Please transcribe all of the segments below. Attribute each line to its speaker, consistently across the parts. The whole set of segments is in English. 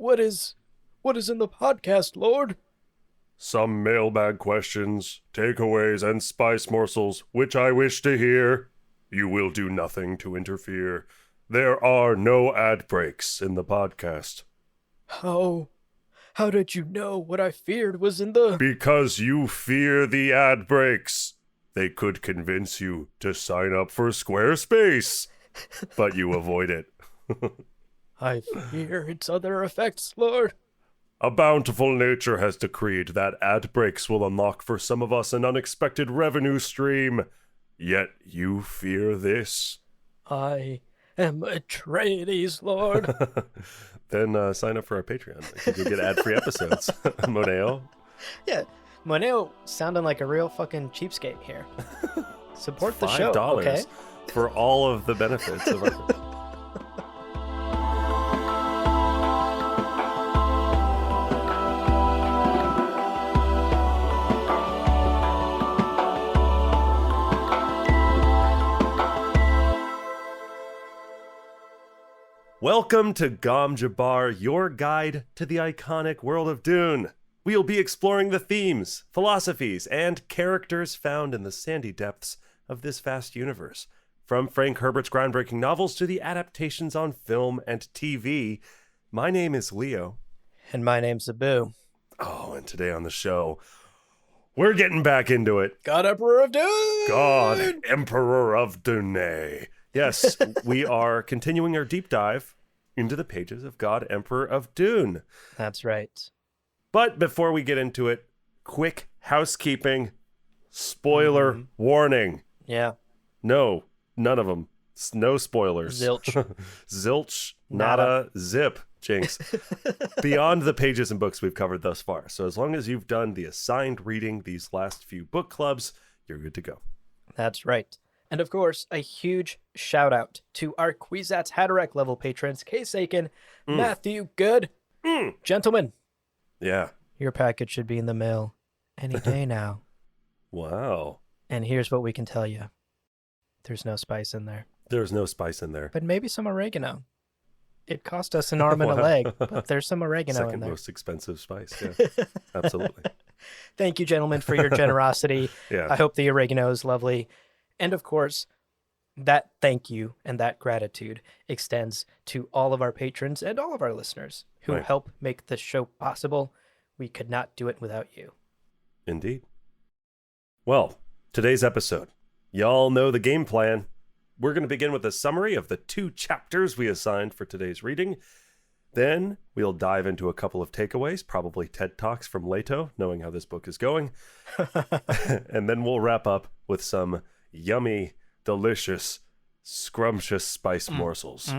Speaker 1: What is in the podcast, Lord?
Speaker 2: Some mailbag questions, takeaways, and spice morsels, which I wish to hear. You will do nothing to interfere. There are no ad breaks in the podcast.
Speaker 1: How did you know what I feared was in the...
Speaker 2: Because you fear the ad breaks. They could convince you to sign up for Squarespace, but you avoid it.
Speaker 1: I fear its other effects, Lord.
Speaker 2: A bountiful nature has decreed that ad breaks will unlock for some of us an unexpected revenue stream. Yet you fear this.
Speaker 1: I am Atreides, Lord.
Speaker 2: Then sign up for our Patreon. You get ad-free episodes. Moneo.
Speaker 3: Yeah, Moneo sounding like a real fucking cheapskate here. Support the show,
Speaker 2: $5
Speaker 3: okay?
Speaker 2: for all of the benefits of our... Welcome to Gom Jabbar, your guide to the iconic world of Dune. We'll be exploring the themes, philosophies, and characters found in the sandy depths of this vast universe. From Frank Herbert's groundbreaking novels to the adaptations on film and TV. My name is Leo.
Speaker 3: And my name's Abu.
Speaker 2: Oh, and today on the show, we're getting back into it.
Speaker 1: God Emperor of Dune!
Speaker 2: God Emperor of Dune. Yes, we are continuing our deep dive into the pages of God Emperor of Dune.
Speaker 3: That's right.
Speaker 2: But before we get into it, quick housekeeping, spoiler warning.
Speaker 3: Yeah.
Speaker 2: No, none of them. No spoilers.
Speaker 3: Zilch.
Speaker 2: Zilch, nada, zip, jinx. Beyond the pages and books we've covered thus far. So as long as you've done the assigned reading these last few book clubs, you're good to go.
Speaker 3: That's right. And of course, a huge shout out to our Kwisatz Haderach level patrons, Case Aiken, Matthew Good. Gentlemen,
Speaker 2: Yeah.
Speaker 3: your package should be in the mail any day now.
Speaker 2: Wow.
Speaker 3: And here's what we can tell you. There's no spice in there.
Speaker 2: There's no spice in there.
Speaker 3: But maybe some oregano. It cost us an arm and a leg, but there's some oregano in
Speaker 2: Second
Speaker 3: there.
Speaker 2: most expensive spice. Yeah. Absolutely.
Speaker 3: Thank you, gentlemen, for your generosity.
Speaker 2: Yeah.
Speaker 3: I hope the oregano is lovely. And of course, that thank you and that gratitude extends to all of our patrons and all of our listeners who
Speaker 2: Right.
Speaker 3: help make this show possible. We could not do it without you.
Speaker 2: Indeed. Well, today's episode. Y'all know the game plan. We're going to begin with a summary of the 2 chapters we assigned for today's reading. Then we'll dive into a couple of takeaways, probably TED Talks from Leto, knowing how this book is going. And then we'll wrap up with some yummy, delicious, scrumptious spice morsels.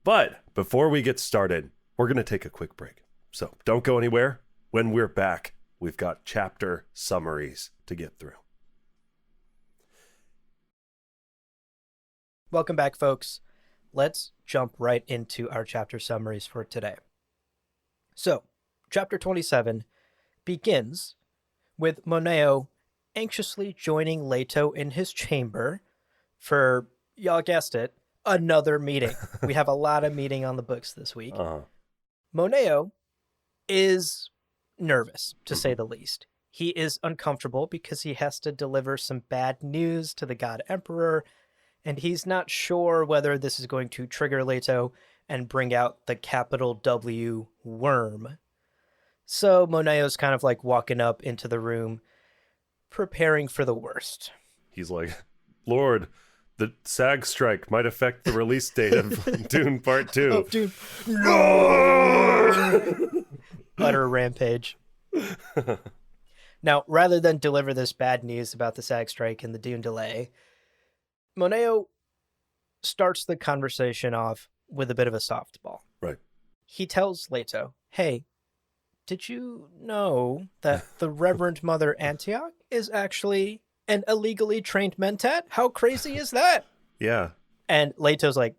Speaker 2: But before we get started, we're going to take a quick break. So don't go anywhere. When we're back, we've got chapter summaries to get through.
Speaker 3: Welcome back, folks. Let's jump right into our chapter summaries for today. So, chapter 27 begins with Moneo anxiously joining Leto in his chamber for, y'all guessed it, another meeting. We have a lot of meeting on the books this week. Moneo is nervous, to say the least. He is uncomfortable because he has to deliver some bad news to the God Emperor, and he's not sure whether this is going to trigger Leto and bring out the capital W worm. So Moneo's kind of like walking up into the room, preparing for the worst.
Speaker 2: He's like, Lord, the SAG strike might affect the release date of Dune Part 2.
Speaker 3: Oh, dude. Utter rampage. Now, rather than deliver this bad news about the SAG strike and the Dune delay, Moneo starts the conversation off with a bit of a softball.
Speaker 2: Right.
Speaker 3: He tells Leto, hey, did you know that the Reverend Mother Antioch is actually an illegally trained mentat? How crazy is that?
Speaker 2: Yeah.
Speaker 3: And Leto's like,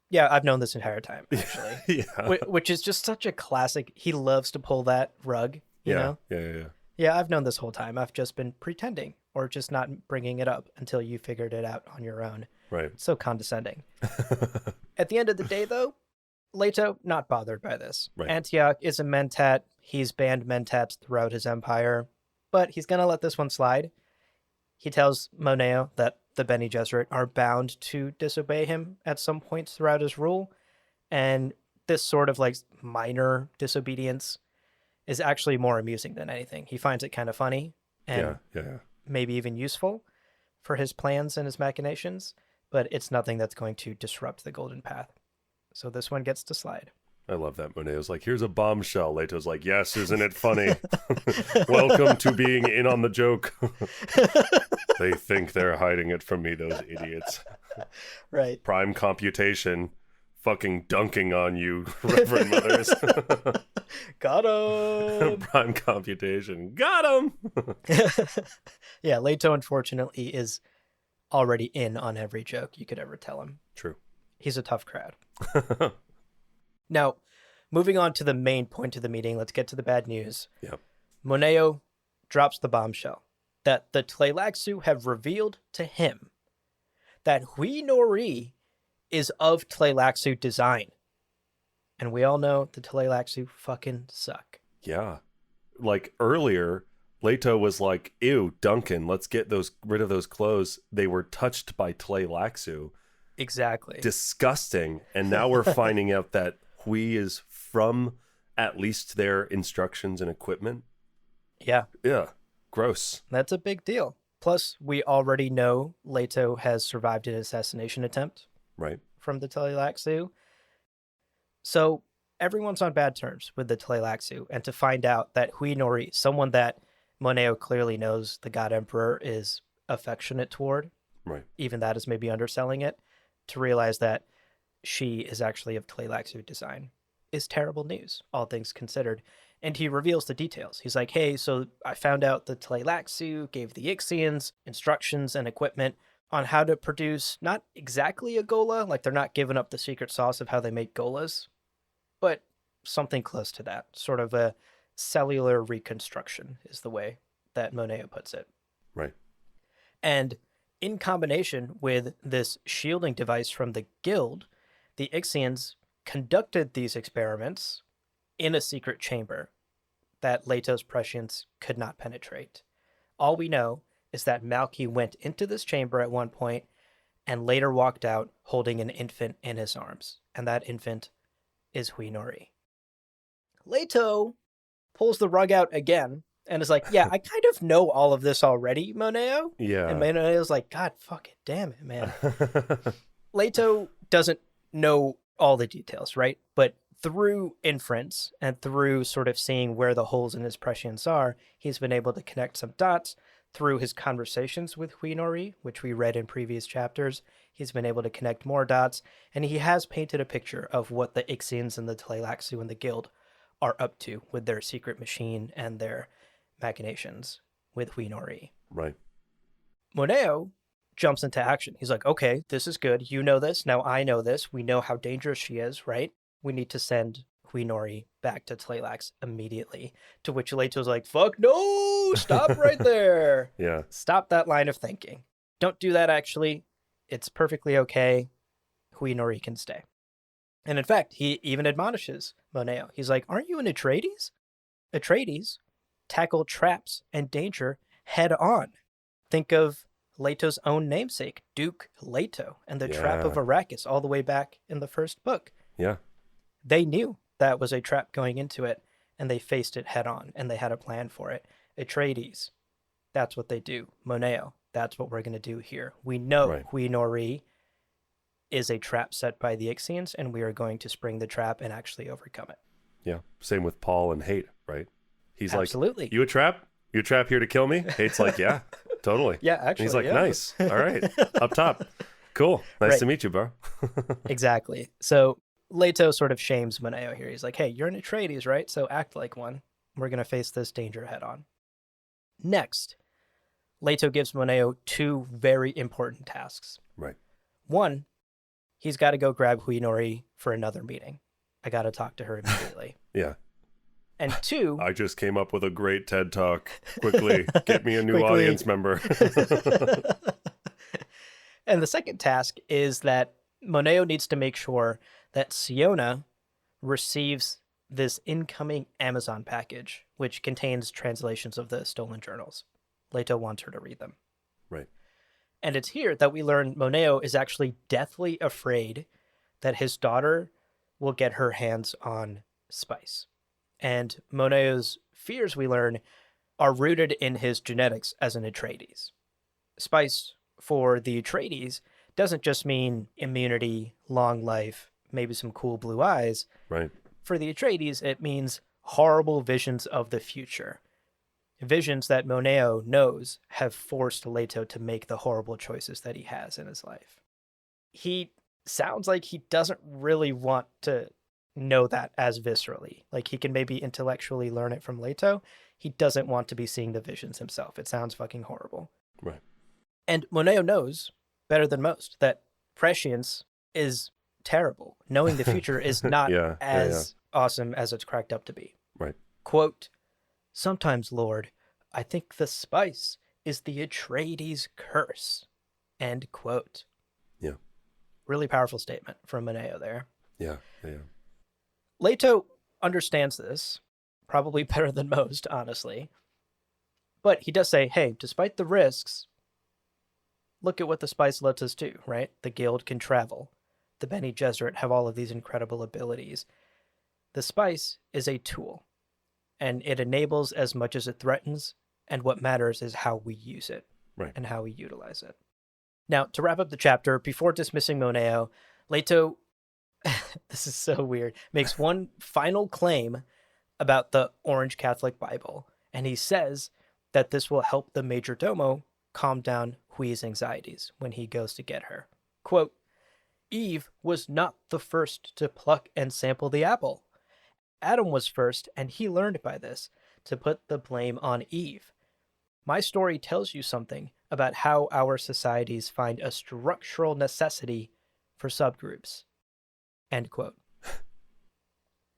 Speaker 3: yeah, I've known this entire time, actually.
Speaker 2: Yeah.
Speaker 3: Which is just such a classic. He loves to pull that rug, you know?
Speaker 2: Yeah.
Speaker 3: Yeah, I've known this whole time. I've just been pretending or just not bringing it up until you figured it out on your own.
Speaker 2: Right.
Speaker 3: So condescending. At the end of the day, though, Leto, not bothered by this.
Speaker 2: Right.
Speaker 3: Antioch is a mentat. He's banned mentats throughout his empire, but he's going to let this one slide. He tells Moneo that the Bene Gesserit are bound to disobey him at some points throughout his rule, and this sort of like minor disobedience is actually more amusing than anything. He finds it kind of funny and
Speaker 2: Yeah.
Speaker 3: maybe even useful for his plans and his machinations, but it's nothing that's going to disrupt the Golden Path. So this one gets to slide.
Speaker 2: I love that. Moneo's like, here's a bombshell. Leto's like, yes, isn't it funny? Welcome to being in on the joke. They think they're hiding it from me, those idiots.
Speaker 3: Right.
Speaker 2: Prime computation fucking dunking on you, Reverend Mothers.
Speaker 3: Got him.
Speaker 2: Prime computation. Got him.
Speaker 3: Yeah, Leto, unfortunately, is already in on every joke you could ever tell him.
Speaker 2: True.
Speaker 3: He's a tough crowd. Now, moving on to the main point of the meeting, let's get to the bad news.
Speaker 2: Yep.
Speaker 3: Moneo drops the bombshell that the Tleilaxu have revealed to him that Hui Nori is of Tleilaxu design. And we all know the Tleilaxu fucking suck.
Speaker 2: Yeah. Like earlier, Leto was like, ew, Duncan, let's get rid of those clothes. They were touched by Tleilaxu.
Speaker 3: Exactly.
Speaker 2: Disgusting. And now we're finding out that Hui is from at least their instructions and equipment.
Speaker 3: Yeah.
Speaker 2: Yeah. Gross.
Speaker 3: That's a big deal. Plus, we already know Leto has survived an assassination attempt
Speaker 2: Right.
Speaker 3: from the Tleilaxu. So everyone's on bad terms with the Tleilaxu. And to find out that Hui Nori, someone that Moneo clearly knows the God Emperor is affectionate toward,
Speaker 2: Right.
Speaker 3: even that is maybe underselling it, to realize that she is actually of Tleilaxu design is terrible news, all things considered. And he reveals the details. He's like, hey, so I found out the Tleilaxu gave the Ixians instructions and equipment on how to produce not exactly a gola, like they're not giving up the secret sauce of how they make golas, but something close to that. Sort of a cellular reconstruction is the way that Moneo puts it.
Speaker 2: Right.
Speaker 3: And in combination with this shielding device from the guild, the Ixians conducted these experiments in a secret chamber that Leto's prescience could not penetrate. All we know is that Malky went into this chamber at one point and later walked out holding an infant in his arms. And that infant is Hui Nori. Leto pulls the rug out again and is like, yeah, I kind of know all of this already, Moneo.
Speaker 2: Yeah.
Speaker 3: And Moneo's like, God fucking damn it, man. Leto doesn't know all the details, right? But through inference and through sort of seeing where the holes in his prescience are, he's been able to connect some dots through his conversations with Hui Nori, which we read in previous chapters. He's been able to connect more dots, and he has painted a picture of what the Ixians and the Tleilaxu and the guild are up to with their secret machine and their machinations with Hui Nori.
Speaker 2: Right.
Speaker 3: Moneo jumps into action. He's like, okay, this is good. You know this. Now I know this. We know how dangerous she is, right? We need to send Hui Nori back to Tleilax immediately. To which Leto's like, fuck no, stop right there.
Speaker 2: Yeah.
Speaker 3: Stop that line of thinking. Don't do that, actually. It's perfectly okay. Hui Nori can stay. And in fact, he even admonishes Moneo. He's like, aren't you an Atreides? Atreides tackle traps and danger head on. Think of Leto's own namesake, Duke Leto, and the trap of Arrakis all the way back in the first book.
Speaker 2: Yeah.
Speaker 3: They knew that was a trap going into it, and they faced it head on, and they had a plan for it. Atreides, that's what they do. Moneo, that's what we're going to do here. We know Hui Nori is a trap set by the Ixians, and we are going to spring the trap and actually overcome it.
Speaker 2: Yeah. Same with Paul and Hate, right? He's
Speaker 3: Absolutely.
Speaker 2: like, you a trap? You a trap here to kill me? Hate's like, yeah, totally.
Speaker 3: Yeah, actually.
Speaker 2: And he's like,
Speaker 3: yeah.
Speaker 2: nice. All right. Up top. Cool. Nice to meet you, bro.
Speaker 3: Exactly. So Leto sort of shames Moneo here. He's like, hey, you're an Atreides, right? So act like one. We're going to face this danger head on. Next, Leto gives Moneo two very important tasks.
Speaker 2: Right.
Speaker 3: One, he's got to go grab Hui Nori for another meeting. I got to talk to her immediately.
Speaker 2: Yeah.
Speaker 3: And two,
Speaker 2: I just came up with a great TED Talk. Quickly, get me a new audience member.
Speaker 3: And the second task is that Moneo needs to make sure that Siona receives this incoming Amazon package, which contains translations of the stolen journals. Leto wants her to read them.
Speaker 2: Right.
Speaker 3: And it's here that we learn Moneo is actually deathly afraid that his daughter will get her hands on spice. And Moneo's fears, we learn, are rooted in his genetics as an Atreides. Spice for the Atreides doesn't just mean immunity, long life, maybe some cool blue eyes.
Speaker 2: Right.
Speaker 3: For the Atreides, it means horrible visions of the future. Visions that Moneo knows have forced Leto to make the horrible choices that he has in his life. He sounds like he doesn't really want to know that as viscerally. Like, he can maybe intellectually learn it from Leto. He doesn't want to be seeing the visions himself. It sounds fucking horrible.
Speaker 2: Right.
Speaker 3: And Moneo knows better than most that prescience is terrible. Knowing the future is not as awesome as it's cracked up to be.
Speaker 2: Right.
Speaker 3: Quote, "Sometimes, Lord, I think the spice is the Atreides curse." End quote.
Speaker 2: Yeah.
Speaker 3: Really powerful statement from Moneo there.
Speaker 2: Yeah.
Speaker 3: Leto understands this, probably better than most, honestly. But he does say, hey, despite the risks, look at what the spice lets us do, right? The guild can travel. The Bene Gesserit have all of these incredible abilities. The spice is a tool, and it enables as much as it threatens, and what matters is how we use it,
Speaker 2: Right.
Speaker 3: and how we utilize it. Now, to wrap up the chapter, before dismissing Moneo, Leto, this is so weird, makes one final claim about the Orange Catholic Bible, and he says that this will help the Major Domo calm down Hui's anxieties when he goes to get her. Quote, "Eve was not the first to pluck and sample the apple. Adam was first, and he learned by this to put the blame on Eve. My story tells you something about how our societies find a structural necessity for subgroups." End quote.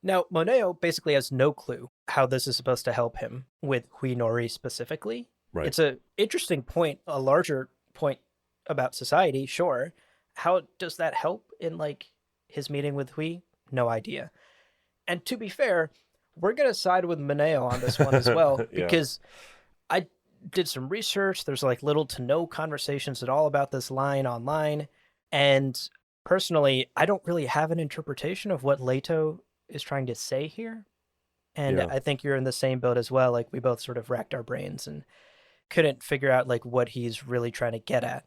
Speaker 3: Now, Moneo basically has no clue how this is supposed to help him with Hui Nori specifically.
Speaker 2: Right.
Speaker 3: It's an interesting point, a larger point about society, sure. How does that help in, like, his meeting with Hui? No idea. And to be fair, we're going to side with Moneo on this one as well, because I did some research. There's, like, little to no conversations at all about this line online. And personally, I don't really have an interpretation of what Leto is trying to say here. And I think you're in the same boat as well. Like, we both sort of racked our brains and couldn't figure out, like, what he's really trying to get at.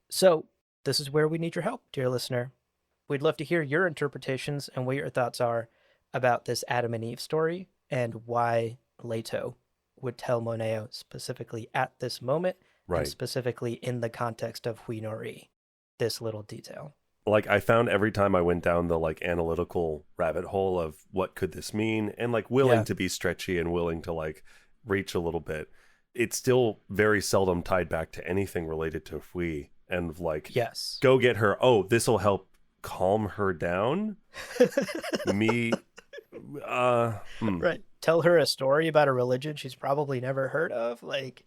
Speaker 3: So this is where we need your help, dear listener. We'd love to hear your interpretations and what your thoughts are about this Adam and Eve story and why Leto would tell Moneo specifically at this moment, and specifically in the context of Hui Nori, this little detail.
Speaker 2: Like, I found every time I went down the, like, analytical rabbit hole of what could this mean, and, like, willing to be stretchy and willing to, like, reach a little bit, it's still very seldom tied back to anything related to Hui. And, like, go get her. Oh, this will help calm her down. Right.
Speaker 3: Tell her a story about a religion she's probably never heard of. Like,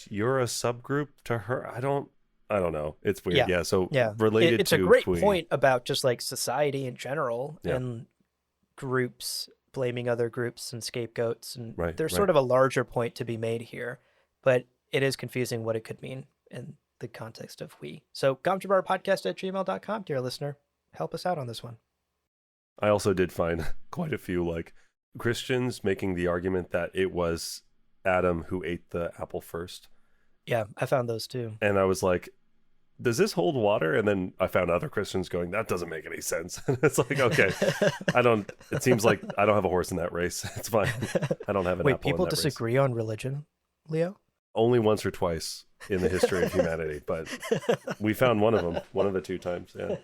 Speaker 2: you're a subgroup to her. I don't know. It's weird. Related
Speaker 3: it's
Speaker 2: to
Speaker 3: a great
Speaker 2: Hui.
Speaker 3: point about just, like, society in general and groups blaming other groups and scapegoats. And there's sort of a larger point to be made here, but it is confusing what it could mean in the context of Hui. So gomjabarpodcast@gmail.com, dear listener. Help us out on this one.
Speaker 2: I also did find quite a few, like, Christians making the argument that it was Adam who ate the apple first.
Speaker 3: Yeah, I found those too.
Speaker 2: And I was like, does this hold water? And then I found other Christians going, that doesn't make any sense. It's like, okay, it seems like I don't have a horse in that race. It's fine. I don't have an apple in that race.
Speaker 3: Wait, people disagree on religion, Leo?
Speaker 2: Only once or twice in the history of humanity, but we found one of them, one of the two times. Yeah.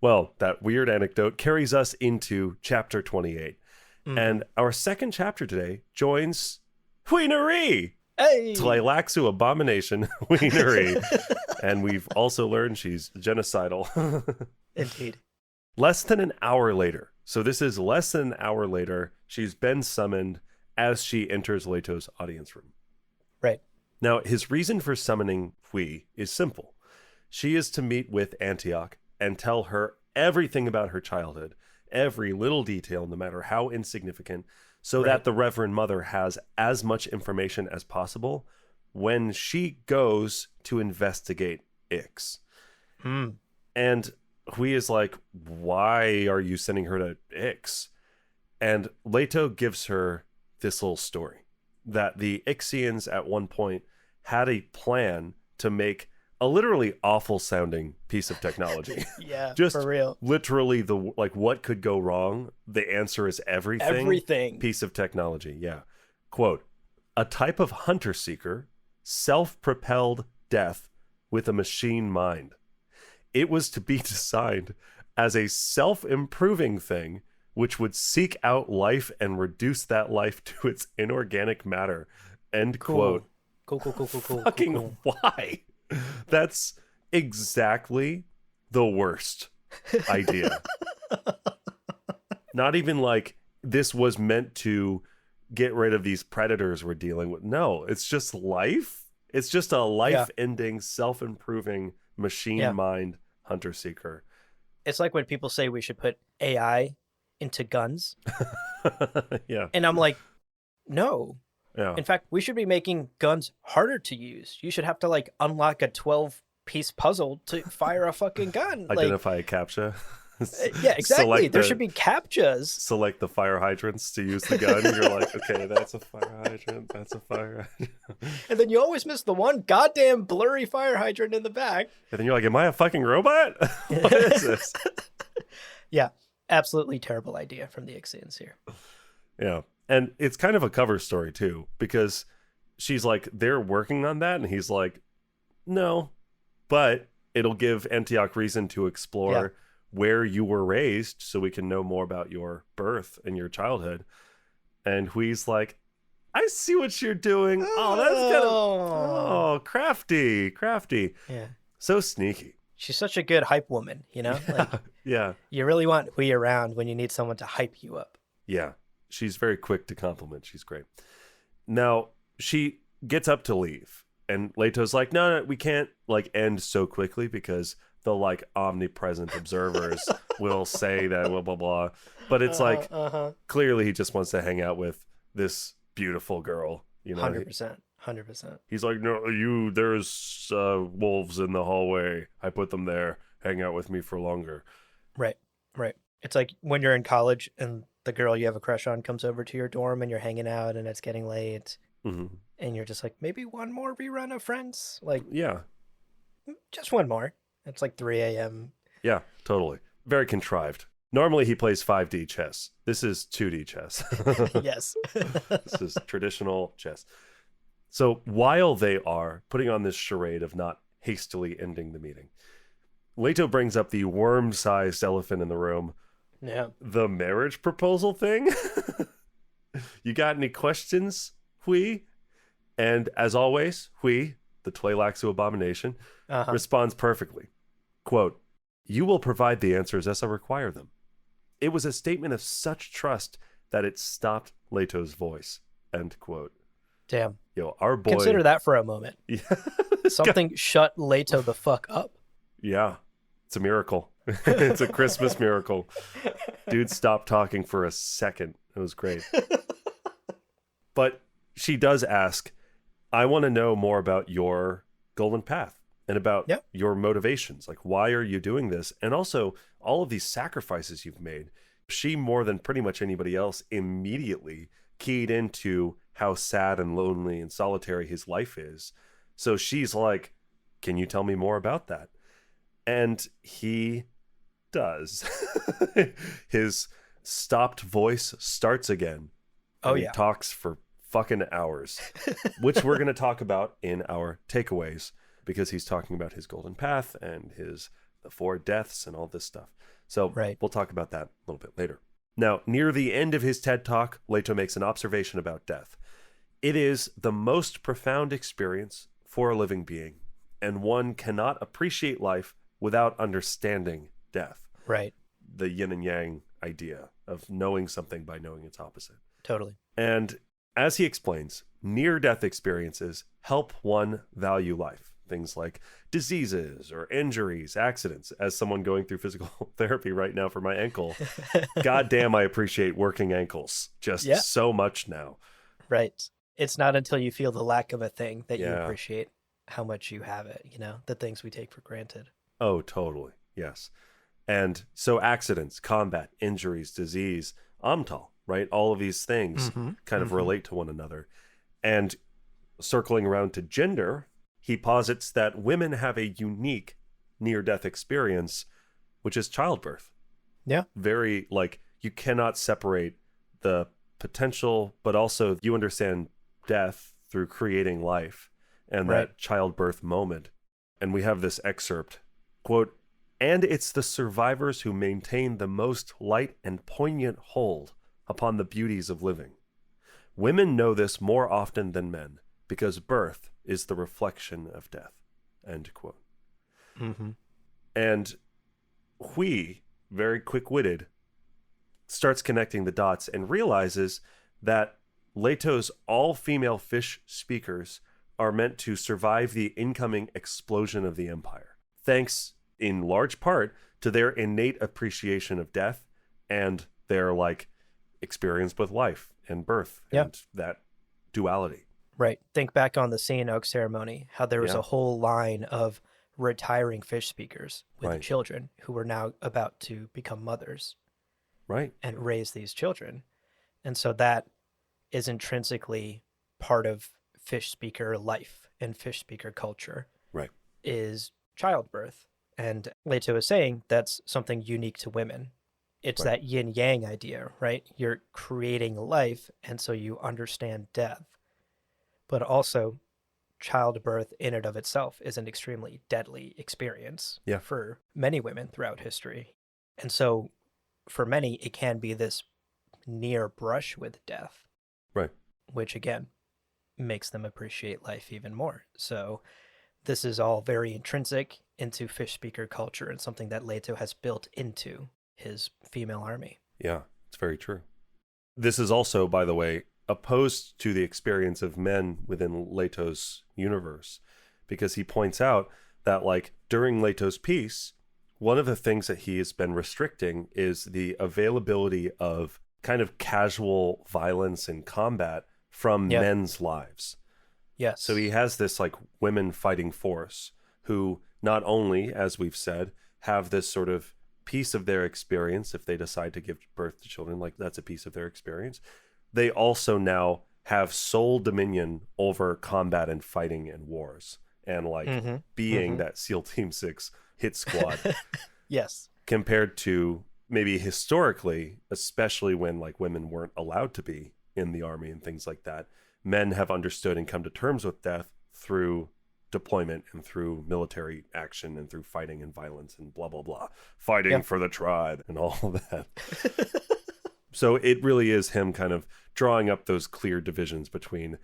Speaker 2: Well, that weird anecdote carries us into chapter 28. And our second chapter today joins Hui Nori.
Speaker 3: Hey!
Speaker 2: Tleilaxu abomination, Hui Nori. And we've also learned she's genocidal.
Speaker 3: Indeed.
Speaker 2: Less than an hour later. So this is less than an hour later. She's been summoned as she enters Leto's audience room.
Speaker 3: Right.
Speaker 2: Now, his reason for summoning Hui is simple. She is to meet with Antioch and tell her everything about her childhood every little detail, no matter how insignificant, so
Speaker 3: Right.
Speaker 2: that the Reverend Mother has as much information as possible when she goes to investigate Ix.
Speaker 3: Hmm.
Speaker 2: And Hui is like, why are you sending her to Ix? And Leto gives her this little story that the Ixians at one point had a plan to make a literally awful sounding piece of technology.
Speaker 3: Yeah,
Speaker 2: Just
Speaker 3: for real.
Speaker 2: literally the like what could go wrong? The answer is everything.
Speaker 3: Everything.
Speaker 2: Piece of technology. Yeah. Quote, a type of hunter seeker, self-propelled death with a machine mind. It was to be designed as a self-improving thing which would seek out life and reduce that life to its inorganic matter. End quote.
Speaker 3: Cool.
Speaker 2: Fucking
Speaker 3: cool.
Speaker 2: why? That's exactly the worst idea. Not even like this was meant to get rid of these predators we're dealing with. No, it's just life. It's just a life-ending, self-improving machine mind hunter seeker.
Speaker 3: It's like when people say we should put AI into guns.
Speaker 2: Yeah.
Speaker 3: And I'm like, no.
Speaker 2: Yeah.
Speaker 3: In fact, we should be making guns harder to use. You should have to like unlock a 12-piece puzzle to fire a fucking gun.
Speaker 2: Identify a CAPTCHA.
Speaker 3: Yeah, exactly.
Speaker 2: Select
Speaker 3: There should be CAPTCHAs.
Speaker 2: Select the fire hydrants to use the gun. You're like, okay, that's a fire hydrant. That's a fire hydrant.
Speaker 3: And then you always miss the one goddamn blurry fire hydrant in the back.
Speaker 2: And then you're like, am I a fucking robot? What is this?
Speaker 3: Yeah, absolutely terrible idea from the Ixians here.
Speaker 2: Yeah. And it's kind of a cover story too, because she's like, they're working on that. And he's like, no, but it'll give Antioch reason to explore where you were raised so we can know more about your birth and your childhood. And Hui's like, I see what you're doing. Oh, that's kind of crafty.
Speaker 3: Yeah.
Speaker 2: So sneaky.
Speaker 3: She's such a good hype woman, you know? Like,
Speaker 2: Yeah.
Speaker 3: you really want Hui around when you need someone to hype you up.
Speaker 2: Yeah. She's very quick to compliment. She's great. Now, she gets up to leave. And Leto's like, no, we can't like end so quickly because the like omnipresent observers will say that blah, blah, blah. But it's like, clearly he just wants to hang out with this beautiful girl. You know,
Speaker 3: 100%.
Speaker 2: He's like, no, there's wolves in the hallway. I put them there. Hang out with me for longer.
Speaker 3: Right. It's like when you're in college and the girl you have a crush on comes over to your dorm and you're hanging out and it's getting late.
Speaker 2: Mm-hmm.
Speaker 3: And you're just like, maybe one more rerun of Friends? Like,
Speaker 2: yeah,
Speaker 3: just one more. It's like 3 a.m.
Speaker 2: Yeah, totally. Very contrived. Normally he plays 5D chess. This is 2D chess.
Speaker 3: Yes.
Speaker 2: This is traditional chess. So while they are putting on this charade of not hastily ending the meeting, Leto brings up the worm-sized elephant in the room.
Speaker 3: Yeah.
Speaker 2: The marriage proposal thing? You got any questions, Hui? And as always, Hui, the Tleilaxu abomination, responds perfectly. Quote, you will provide the answers as I require them. It was a statement of such trust that it stopped Leto's voice. End quote.
Speaker 3: Damn.
Speaker 2: Yo, our boy.
Speaker 3: Consider that for a moment.
Speaker 2: Yeah,
Speaker 3: Something shut Leto the fuck up.
Speaker 2: Yeah, it's a miracle. It's a Christmas miracle. Dude stopped talking for a second. It was great. But she does ask, I want to know more about your golden path and about your motivations. Like, why are you doing this? And also all of these sacrifices you've made. She, more than pretty much anybody else, immediately keyed into how sad and lonely and solitary his life is. So she's like, can you tell me more about that? And he does. His stopped voice starts again.
Speaker 3: Oh,
Speaker 2: He talks for fucking hours, which we're going to talk about in our takeaways, because he's talking about his golden path and the 4 deaths and all this stuff. So we'll talk about that a little bit later. Now, near the end of his TED Talk, Leto makes an observation about death. It is the most profound experience for a living being, and one cannot appreciate life without understanding death.
Speaker 3: Right.
Speaker 2: The yin and yang idea of knowing something by knowing its opposite.
Speaker 3: Totally.
Speaker 2: And as he explains, near-death experiences help one value life. things like diseases or injuries, accidents. As someone going through physical therapy right now for my ankle, God damn, I appreciate working ankles just
Speaker 3: Yeah.
Speaker 2: so much now.
Speaker 3: Right. It's not until you feel the lack of a thing that you
Speaker 2: Yeah.
Speaker 3: appreciate how much you have it, the things we take for granted.
Speaker 2: Oh, totally. Yes. And so accidents, combat, injuries, disease, Amtal, right? All of these things
Speaker 3: Mm-hmm.
Speaker 2: kind of
Speaker 3: Mm-hmm.
Speaker 2: relate to one another. And circling around to gender, he posits that women have a unique near-death experience, which is childbirth.
Speaker 3: Yeah.
Speaker 2: Very, like, you cannot separate the potential, but also you understand death through creating life and
Speaker 3: Right.
Speaker 2: that childbirth moment. And we have this excerpt, quote, "And it's the survivors who maintain the most light and poignant hold upon the beauties of living. Women know this more often than men, because birth is the reflection of death." End quote.
Speaker 3: Mm-hmm.
Speaker 2: And Hui, very quick-witted, starts connecting the dots and realizes that Leto's all-female fish speakers are meant to survive the incoming explosion of the Empire, thanks in large part to their innate appreciation of death and their experience with life and birth
Speaker 3: Yeah.
Speaker 2: and that duality.
Speaker 3: Right. Think back on the Seeing Oak ceremony, how there was
Speaker 2: Yeah.
Speaker 3: a whole line of retiring fish speakers with
Speaker 2: Right.
Speaker 3: children who were now about to become mothers
Speaker 2: Right.
Speaker 3: and raise these children. And so that is intrinsically part of fish speaker life and fish speaker culture
Speaker 2: Right.
Speaker 3: is childbirth. And Leto is saying that's something unique to women. It's
Speaker 2: Right.
Speaker 3: that yin yang idea, right? You're creating life, and so you understand death. But also, childbirth in and of itself is an extremely deadly experience
Speaker 2: Yeah.
Speaker 3: for many women throughout history. And so, for many, it can be this near brush with death,
Speaker 2: Right.
Speaker 3: which again makes them appreciate life even more. So, this is all very intrinsic into fish speaker culture and something that Leto has built into his female army.
Speaker 2: Yeah, it's very true. This is also, by the way, opposed to the experience of men within Leto's universe, because he points out that, during Leto's peace, one of the things that he has been restricting is the availability of kind of casual violence and combat from
Speaker 3: Yeah.
Speaker 2: men's lives.
Speaker 3: Yes.
Speaker 2: So he has this women fighting force who not only, as we've said, have this sort of piece of their experience if they decide to give birth to children, that's a piece of their experience. They also now have sole dominion over combat and fighting and wars and being that SEAL Team 6 hit squad.
Speaker 3: Yes.
Speaker 2: Compared to maybe historically, especially when women weren't allowed to be in the army and things like that, men have understood and come to terms with death through deployment and through military action and through fighting and violence and blah, blah, blah. Fighting for the tribe and all of that. So it really is him kind of drawing up those clear divisions between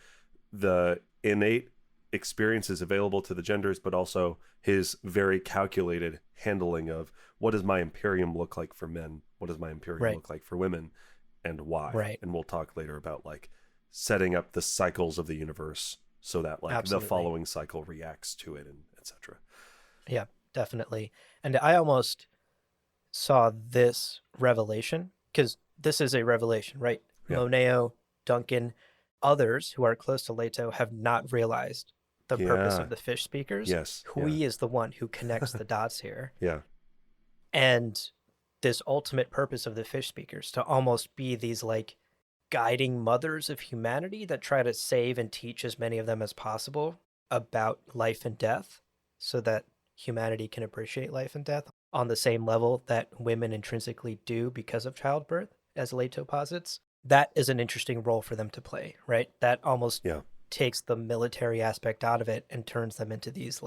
Speaker 2: the innate experiences available to the genders, but also his very calculated handling of what does my Imperium look like for men? What does my Imperium look like for women? And why?
Speaker 3: Right.
Speaker 2: And we'll talk later about setting up the cycles of the universe so that
Speaker 3: Absolutely.
Speaker 2: the following cycle reacts to it, and etc.
Speaker 3: Yeah, definitely. And I almost saw this revelation, because this is a revelation, right?
Speaker 2: Yeah.
Speaker 3: Moneo, Duncan, others who are close to Leto have not realized the purpose of the fish speakers.
Speaker 2: Yes.
Speaker 3: Hui is the one who connects the dots here.
Speaker 2: Yeah.
Speaker 3: And this ultimate purpose of the fish speakers to almost be these guiding mothers of humanity that try to save and teach as many of them as possible about life and death so that humanity can appreciate life and death on the same level that women intrinsically do because of childbirth, as Leto posits. That is an interesting role for them to play, right? That almost takes the military aspect out of it and turns them into these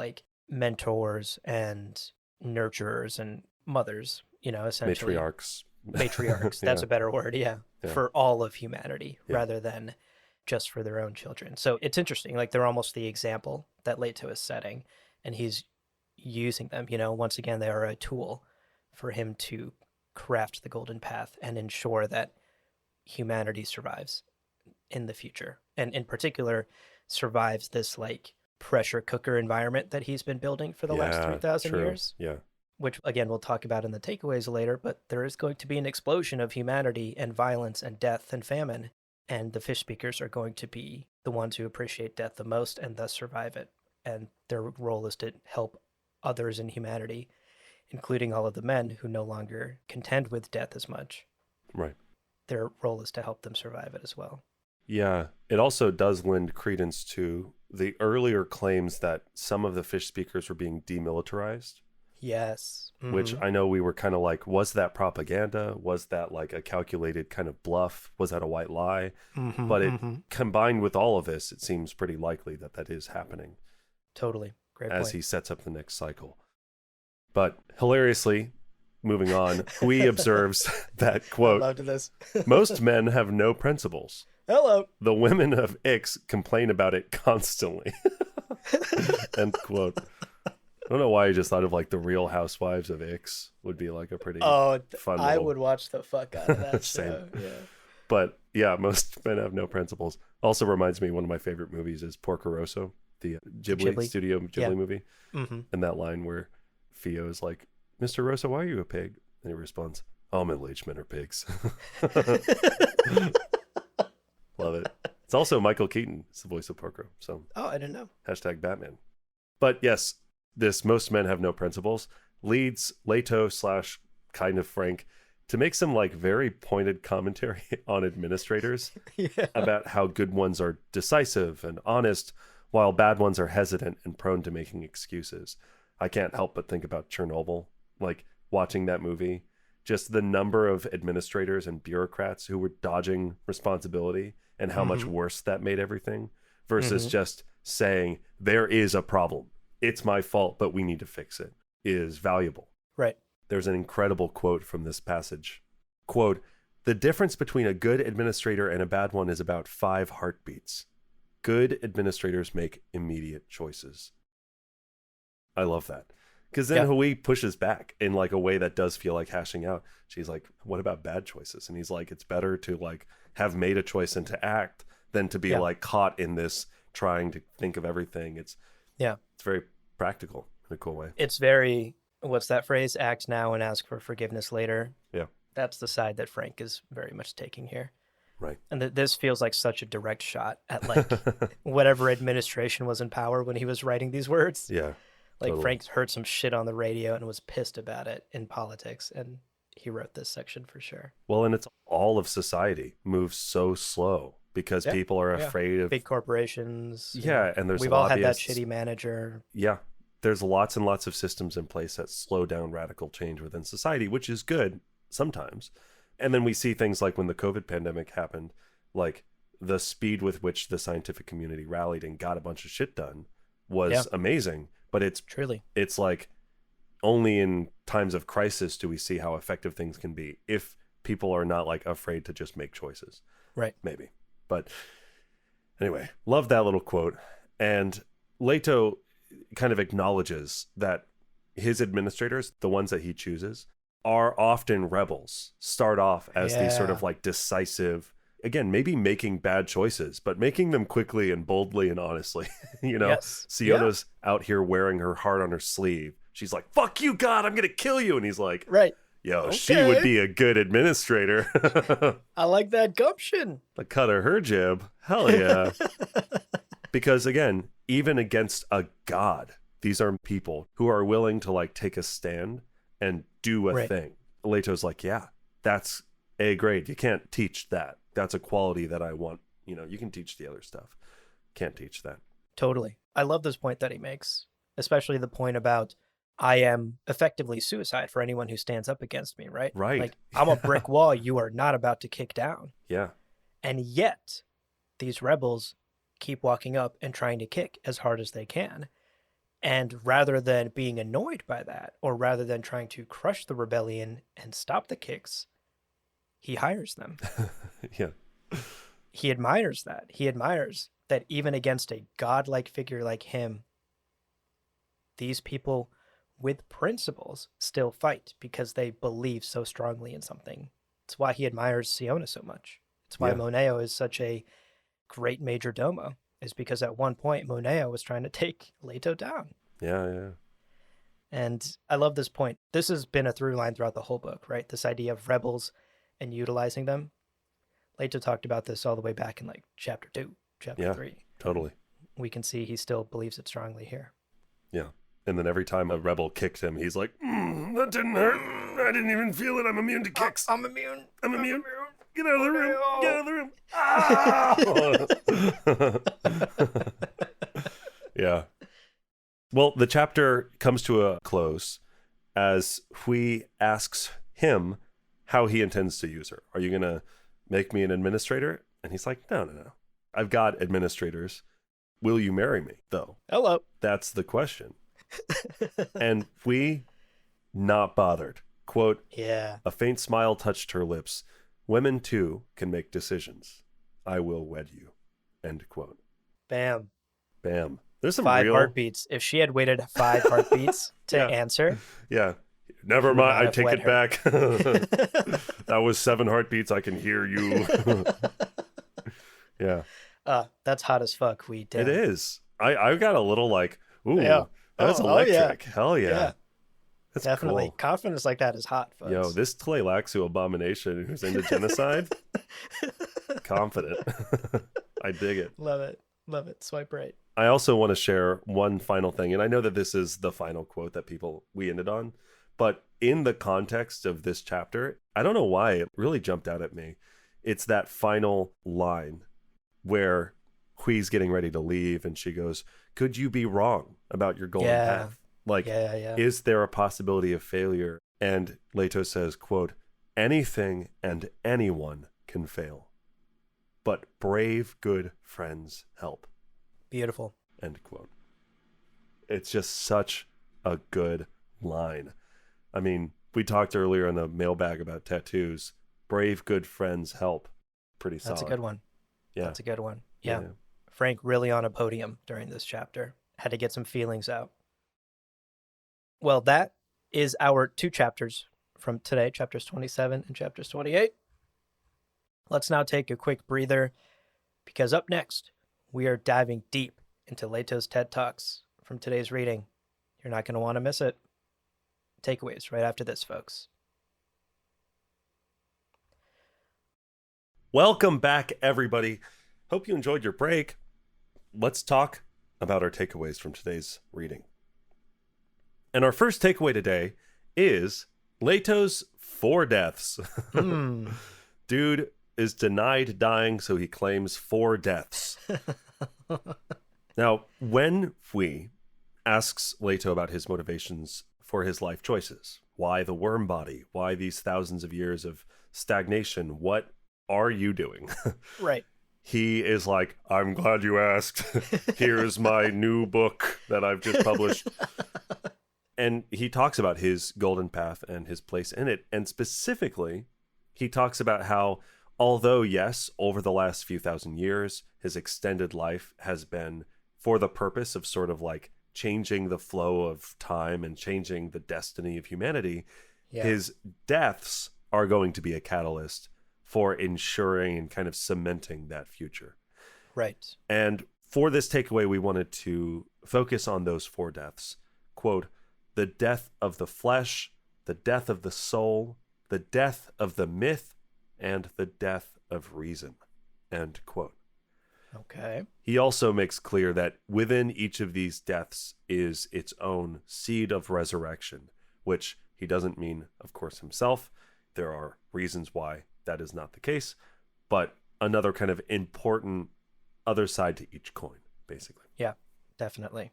Speaker 3: mentors and nurturers and mothers, essentially. Matriarchs. That's a better word. Yeah. For all of humanity rather than just for their own children. So it's interesting. They're almost the example that Leto is setting, and he's using them. Once again, they are a tool for him to craft the golden path and ensure that humanity survives in the future, and in particular survives this pressure cooker environment that he's been building for the last
Speaker 2: Yeah,
Speaker 3: 3,000
Speaker 2: true.
Speaker 3: years,
Speaker 2: Yeah.
Speaker 3: which again we'll talk about in the takeaways later, but there is going to be an explosion of humanity and violence and death and famine, and the fish speakers are going to be the ones who appreciate death the most and thus survive it. And their role is to help others in humanity, including all of the men who no longer contend with death as much.
Speaker 2: Right.
Speaker 3: Their role is to help them survive it as well.
Speaker 2: Yeah. It also does lend credence to the earlier claims that some of the fish speakers were being demilitarized.
Speaker 3: Yes. Mm-hmm.
Speaker 2: Which I know we were kind of like, was that propaganda? Was that like a calculated kind of bluff? Was that a white lie?
Speaker 3: Mm-hmm,
Speaker 2: But it combined with all of this, it seems pretty likely that that is happening.
Speaker 3: Totally. Great
Speaker 2: as
Speaker 3: point.
Speaker 2: he sets up the next cycle. But hilariously, moving on, Hui observes that, quote,
Speaker 3: I loved this.
Speaker 2: most men have no principles.
Speaker 3: Hello.
Speaker 2: The women of Ix complain about it constantly. End quote. I don't know why I just thought of like the Real Housewives of Ix would be like a pretty fun
Speaker 3: I
Speaker 2: little...
Speaker 3: would watch the fuck out of that
Speaker 2: Same.
Speaker 3: show. Yeah.
Speaker 2: But yeah, most men have no principles. Also reminds me, one of my favorite movies is Porco Rosso, the Ghibli Studio Ghibli movie.
Speaker 3: Mm-hmm.
Speaker 2: And that line where Theo is like, Mr. Rosso, why are you a pig? And he responds, all middle-aged men are pigs. Love it. It's also Michael Keaton. It's the voice of Porco. So
Speaker 3: Oh, I didn't know.
Speaker 2: hashtag Batman. But yes, this most men have no principles leads Leto / kind of Frank to make some like very pointed commentary on administrators
Speaker 3: Yeah.
Speaker 2: about how good ones are decisive and honest, while bad ones are hesitant and prone to making excuses. I can't help but think about Chernobyl, like watching that movie, just the number of administrators and bureaucrats who were dodging responsibility and how much worse that made everything versus just saying, there is a problem. It's my fault, but we need to fix it, is valuable.
Speaker 3: Right.
Speaker 2: There's an incredible quote from this passage. Quote, the difference between a good administrator and a bad one is about 5 heartbeats. Good administrators make immediate choices. I love that. Because then Hui pushes back in like a way that does feel like hashing out. She's like, what about bad choices? And he's like, it's better to like have made a choice and to act than to be like caught in this trying to think of everything. It's very practical in a cool way.
Speaker 3: It's very, what's that phrase? Act now and ask for forgiveness later.
Speaker 2: Yeah.
Speaker 3: That's the side that Frank is very much taking here.
Speaker 2: Right.
Speaker 3: And this feels like such a direct shot at like whatever administration was in power when he was writing these words.
Speaker 2: Yeah.
Speaker 3: Like
Speaker 2: totally.
Speaker 3: Frank heard some shit on the radio and was pissed about it in politics, and he wrote this section for sure.
Speaker 2: Well, and it's all of society moves so slow because people are afraid of
Speaker 3: big corporations.
Speaker 2: Yeah, and there's
Speaker 3: we've all had that
Speaker 2: lobbyists.
Speaker 3: shitty manager.
Speaker 2: Yeah. There's lots and lots of systems in place that slow down radical change within society, which is good sometimes. And then we see things like when the COVID pandemic happened, like the speed with which the scientific community rallied and got a bunch of shit done was amazing. But it's like only in times of crisis do we see how effective things can be if people are not like afraid to just make choices.
Speaker 3: Right.
Speaker 2: Maybe. But anyway, love that little quote. And Leto kind of acknowledges that his administrators, the ones that he chooses, are often rebels, start off as these sort of like decisive, again, maybe making bad choices, but making them quickly and boldly and honestly. You know, Siona's out here wearing her heart on her sleeve. She's like, fuck you, God, I'm going to kill you. And he's like, yo, she would be a good administrator.
Speaker 3: I like that gumption.
Speaker 2: The cut of her jib. Hell yeah. Because again, even against a god, these are people who are willing to like take a stand and do a thing. Leto's like, yeah, that's A grade. You can't teach that. That's a quality that I want. You know, you can teach the other stuff. Can't teach that.
Speaker 3: Totally. I love this point that he makes, especially the point about I am effectively suicide for anyone who stands up against me, right?
Speaker 2: Right.
Speaker 3: Like, I'm a brick wall you are not about to kick down.
Speaker 2: Yeah.
Speaker 3: And yet, these rebels keep walking up and trying to kick as hard as they can. And rather than being annoyed by that, or rather than trying to crush the rebellion and stop the kicks, he hires them.
Speaker 2: Yeah.
Speaker 3: He admires that. He admires that even against a godlike figure like him, these people with principles still fight because they believe so strongly in something. It's why he admires Siona so much. It's why Moneo is such a great major domo. is because at one point Moneo was trying to take Leto down.
Speaker 2: Yeah.
Speaker 3: And I love this point. This has been a through line throughout the whole book, right? This idea of rebels and utilizing them. Leto talked about this all the way back in like chapter 2, chapter 3.
Speaker 2: Totally.
Speaker 3: We can see he still believes it strongly here.
Speaker 2: Yeah. And then every time a rebel kicked him, he's like, that didn't hurt. I didn't even feel it. I'm immune to kicks.
Speaker 3: I'm immune.
Speaker 2: I'm immune. Get out of the room. Get out of the room. Ah! Yeah. Well, the chapter comes to a close as Hui asks him how he intends to use her. Are you going to make me an administrator? And he's like, no. I've got administrators. Will you marry me, though?
Speaker 3: Hello.
Speaker 2: That's the question. And Hui, not bothered. Quote,
Speaker 3: Yeah.
Speaker 2: a faint smile touched her lips. Women, too, can make decisions. I will wed you. End quote.
Speaker 3: Bam.
Speaker 2: Bam. There's some
Speaker 3: 5
Speaker 2: real...
Speaker 3: heartbeats. If she had waited 5 heartbeats to
Speaker 2: Yeah.
Speaker 3: answer.
Speaker 2: Yeah. Never
Speaker 3: would
Speaker 2: mind.
Speaker 3: not
Speaker 2: I
Speaker 3: have
Speaker 2: take
Speaker 3: wed
Speaker 2: it
Speaker 3: her.
Speaker 2: back. That was 7 heartbeats. I can hear you. Yeah.
Speaker 3: That's hot as fuck. We did.
Speaker 2: It is. I got a little like, ooh,
Speaker 3: Yeah.
Speaker 2: that's
Speaker 3: Oh, yeah.
Speaker 2: electric. Hell yeah.
Speaker 3: Yeah.
Speaker 2: That's
Speaker 3: Definitely.
Speaker 2: cool.
Speaker 3: Confidence like that is hot, folks.
Speaker 2: Yo, this Tleilaxu abomination who's into genocide, confident. I dig it.
Speaker 3: Love it. Love it. Swipe right.
Speaker 2: I also want to share one final thing, and I know that this is the final quote that we ended on, but in the context of this chapter, I don't know why it really jumped out at me. It's that final line where Hui's getting ready to leave, and she goes, "Could you be wrong about your golden path? Like,
Speaker 3: Yeah.
Speaker 2: is there a possibility of failure?" And Leto says, quote, "Anything and anyone can fail, but brave, good friends help."
Speaker 3: Beautiful.
Speaker 2: End quote. It's just such a good line. I mean, we talked earlier in the mailbag about tattoos. Brave, good friends help. Pretty solid.
Speaker 3: That's a good one.
Speaker 2: Yeah.
Speaker 3: That's a good one. Yeah. Frank really on a podium during this chapter. Had to get some feelings out. Well, that is our 2 chapters from today, chapters 27 and chapters 28. Let's now take a quick breather because up next, we are diving deep into Leto's TED Talks from today's reading. You're not going to want to miss it. Takeaways right after this, folks.
Speaker 2: Welcome back, everybody. Hope you enjoyed your break. Let's talk about our takeaways from today's reading. And our first takeaway today is Leto's 4 deaths. Dude is denied dying, so he claims 4 deaths. Now, when Hui asks Leto about his motivations for his life choices, why the worm body? Why these thousands of years of stagnation? What are you doing?
Speaker 3: Right.
Speaker 2: He is like, I'm glad you asked. Here's my new book that I've just published. And he talks about his golden path and his place in it. And specifically, he talks about how, although, yes, over the last few thousand years, his extended life has been for the purpose of sort of like changing the flow of time and changing the destiny of humanity, his deaths are going to be a catalyst for ensuring and kind of cementing that future.
Speaker 3: Right.
Speaker 2: And for this takeaway, we wanted to focus on those 4 deaths. Quote, the death of the flesh, the death of the soul, the death of the myth, and the death of reason. End quote.
Speaker 3: Okay.
Speaker 2: He also makes clear that within each of these deaths is its own seed of resurrection, which he doesn't mean, of course, himself. There are reasons why that is not the case, but another kind of important other side to each coin, basically.
Speaker 3: Yeah, definitely.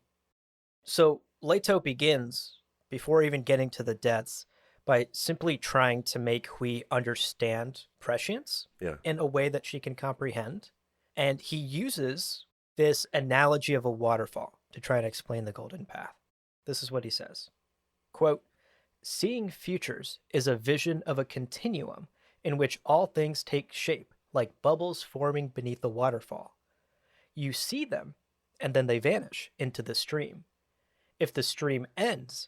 Speaker 3: So Leto begins, before even getting to the deaths, by simply trying to make Hui understand prescience in a way that she can comprehend. And he uses this analogy of a waterfall to try and explain the golden path. This is what he says. Quote, seeing futures is a vision of a continuum in which all things take shape like bubbles forming beneath the waterfall. You see them, and then they vanish into the stream. If the stream ends,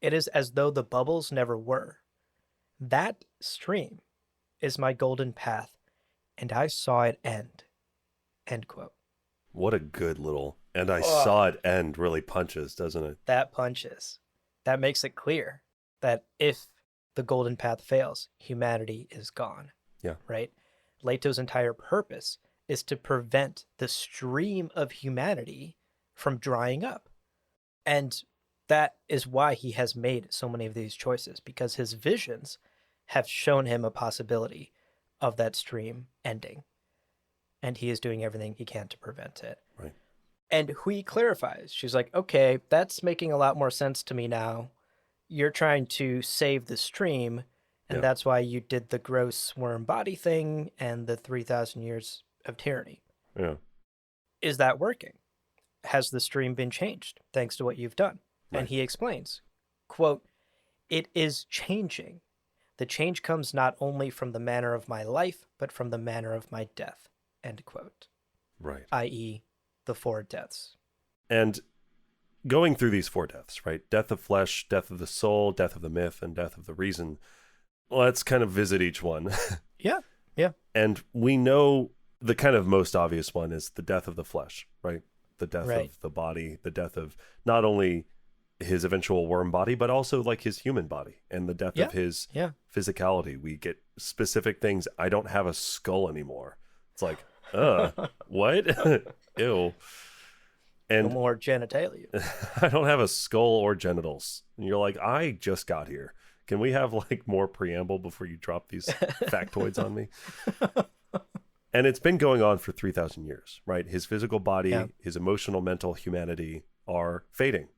Speaker 3: it is as though the bubbles never were. That stream is my golden path, and I saw it end. End quote.
Speaker 2: What a good little, and I
Speaker 3: Oh,
Speaker 2: saw it end really punches, doesn't it?
Speaker 3: that punches. That makes it clear that if the golden path fails, humanity is gone,
Speaker 2: Yeah.
Speaker 3: right? Leto's entire purpose is to prevent the stream of humanity from drying up. And that is why he has made so many of these choices, because his visions have shown him a possibility of that stream ending. And he is doing everything he can to prevent it.
Speaker 2: Right.
Speaker 3: And Hui clarifies. She's like, okay, that's making a lot more sense to me now. You're trying to save the stream, and
Speaker 2: Yeah.
Speaker 3: that's why you did the gross worm body thing and the 3,000 years of tyranny.
Speaker 2: Yeah.
Speaker 3: Is that working? Has the stream been changed thanks to what you've done?
Speaker 2: Right.
Speaker 3: And he explains, quote, it is changing. The change comes not only from the manner of my life, but from the manner of my death, end quote,
Speaker 2: Right.
Speaker 3: i.e., the 4 deaths.
Speaker 2: And going through these 4 deaths, right? Death of flesh, death of the soul, death of the myth, and death of the reason. Let's kind of visit each one.
Speaker 3: Yeah, yeah.
Speaker 2: And we know the kind of most obvious one is the death of the flesh, right? The death
Speaker 3: Right.
Speaker 2: of the body, the death of not only his eventual worm body, but also like his human body, and the death of his
Speaker 3: Yeah.
Speaker 2: physicality. We get specific things. I don't have a skull anymore. It's like, what? Ew.
Speaker 3: No
Speaker 2: And
Speaker 3: more genitalia.
Speaker 2: I don't have a skull or genitals. And you're like, I just got here. Can we have like more preamble before you drop these factoids on me? And it's been going on for 3,000 years, right? His physical body,
Speaker 3: Yeah.
Speaker 2: his emotional, mental humanity are fading.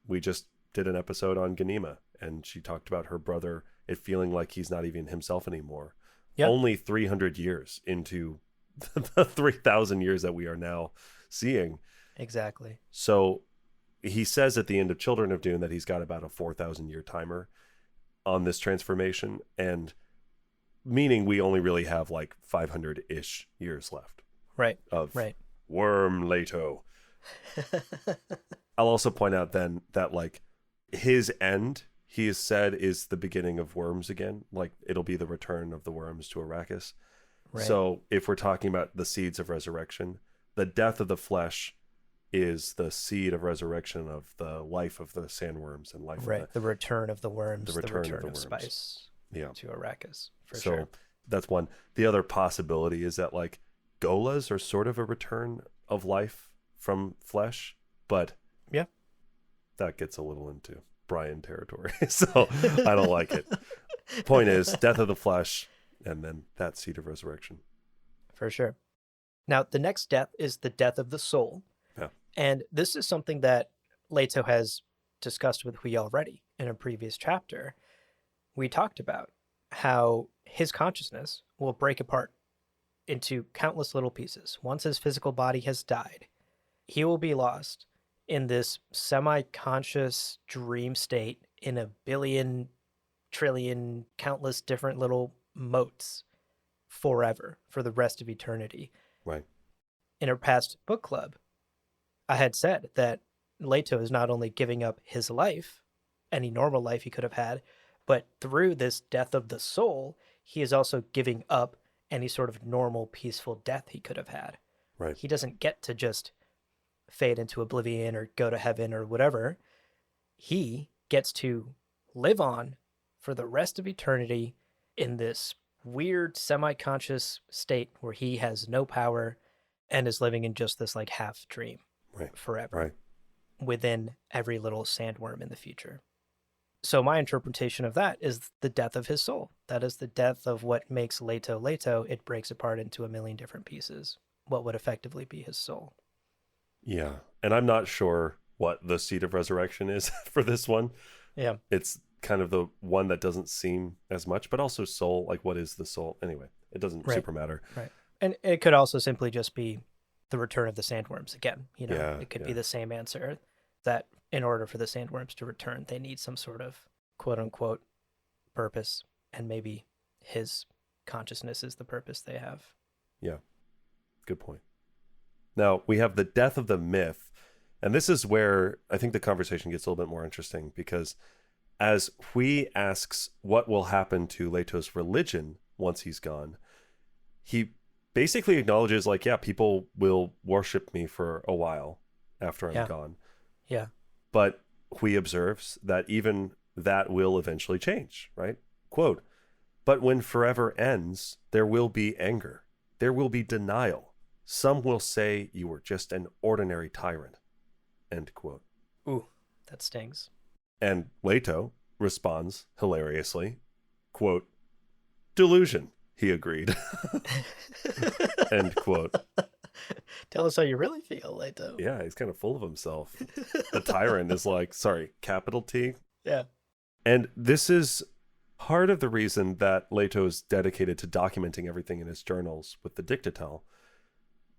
Speaker 2: We just did an episode on Ganima, and she talked about her brother, it feeling like he's not even himself anymore.
Speaker 3: Yep.
Speaker 2: Only 300 years into the 3,000 years that we are now seeing.
Speaker 3: Exactly.
Speaker 2: So he says at the end of Children of Dune that he's got about a 4,000 year timer on this transformation, and meaning we only really have like 500-ish years left
Speaker 3: Right.
Speaker 2: of
Speaker 3: Right.
Speaker 2: Worm Leto. I'll also point out then that like his end, he has said, is the beginning of worms again. Like it'll be the return of the worms to Arrakis.
Speaker 3: Right.
Speaker 2: So if we're talking about the seeds of resurrection, the death of the flesh is the seed of resurrection of the life of the sandworms and life
Speaker 3: right.
Speaker 2: of
Speaker 3: The return of the worms,
Speaker 2: the
Speaker 3: the
Speaker 2: return
Speaker 3: return,
Speaker 2: of the
Speaker 3: of
Speaker 2: worms.
Speaker 3: spice
Speaker 2: yeah.
Speaker 3: to Arrakis, for
Speaker 2: So
Speaker 3: sure.
Speaker 2: that's one. The other possibility is that like Golas are sort of a return of life from flesh, but
Speaker 3: Yeah.
Speaker 2: that gets a little into Brian territory. So I don't like it. Point is, death of the flesh, and then that seed of resurrection.
Speaker 3: For sure. Now, the next death is the death of the soul.
Speaker 2: Yeah.
Speaker 3: And this is something that Leto has discussed with Hui already in a previous chapter. We talked about how his consciousness will break apart into countless little pieces. Once his physical body has died, he will be lost in this semi-conscious dream state in a billion, trillion, countless different little motes forever, for the rest of eternity.
Speaker 2: Right.
Speaker 3: In a past book club, I had said that Leto is not only giving up his life, any normal life he could have had, but through this death of the soul, he is also giving up any sort of normal, peaceful death he could have had.
Speaker 2: Right.
Speaker 3: He doesn't get to just fade into oblivion or go to heaven or whatever. He gets to live on for the rest of eternity in this weird semi-conscious state where he has no power and is living in just this like half dream
Speaker 2: Right.
Speaker 3: forever
Speaker 2: Right.
Speaker 3: within every little sandworm in the future. So my interpretation of that is the death of his soul. That is the death of what makes Leto Leto. It breaks apart into a million different pieces. What would effectively be his soul.
Speaker 2: Yeah. And I'm not sure what the seed of resurrection is for this one.
Speaker 3: Yeah.
Speaker 2: It's kind of the one that doesn't seem as much, but also soul. Like, what is the soul? Anyway, it doesn't
Speaker 3: Right.
Speaker 2: super matter.
Speaker 3: Right. And it could also simply just be the return of the sandworms again. You know,
Speaker 2: Yeah,
Speaker 3: it could
Speaker 2: yeah.
Speaker 3: be the same answer, that in order for the sandworms to return, they need some sort of quote unquote purpose. And maybe his consciousness is the purpose they have.
Speaker 2: Yeah. Good point. Now, we have the death of the myth. And this is where I think the conversation gets a little bit more interesting, because as Hui asks what will happen to Leto's religion once he's gone, he basically acknowledges like, yeah, people will worship me for a while after I'm
Speaker 3: Yeah.
Speaker 2: gone.
Speaker 3: Yeah.
Speaker 2: But Hui observes that even that will eventually change, right? Quote, but when forever ends, there will be anger. There will be denial. Some will say you were just an ordinary tyrant. End quote.
Speaker 3: Ooh, that stings.
Speaker 2: And Leto responds hilariously, quote, delusion, he agreed. End quote.
Speaker 3: Tell us how you really feel, Leto.
Speaker 2: Yeah, he's kind of full of himself. The tyrant is like, sorry, capital T.
Speaker 3: Yeah.
Speaker 2: And this is part of the reason that Leto is dedicated to documenting everything in his journals with the Dictatel,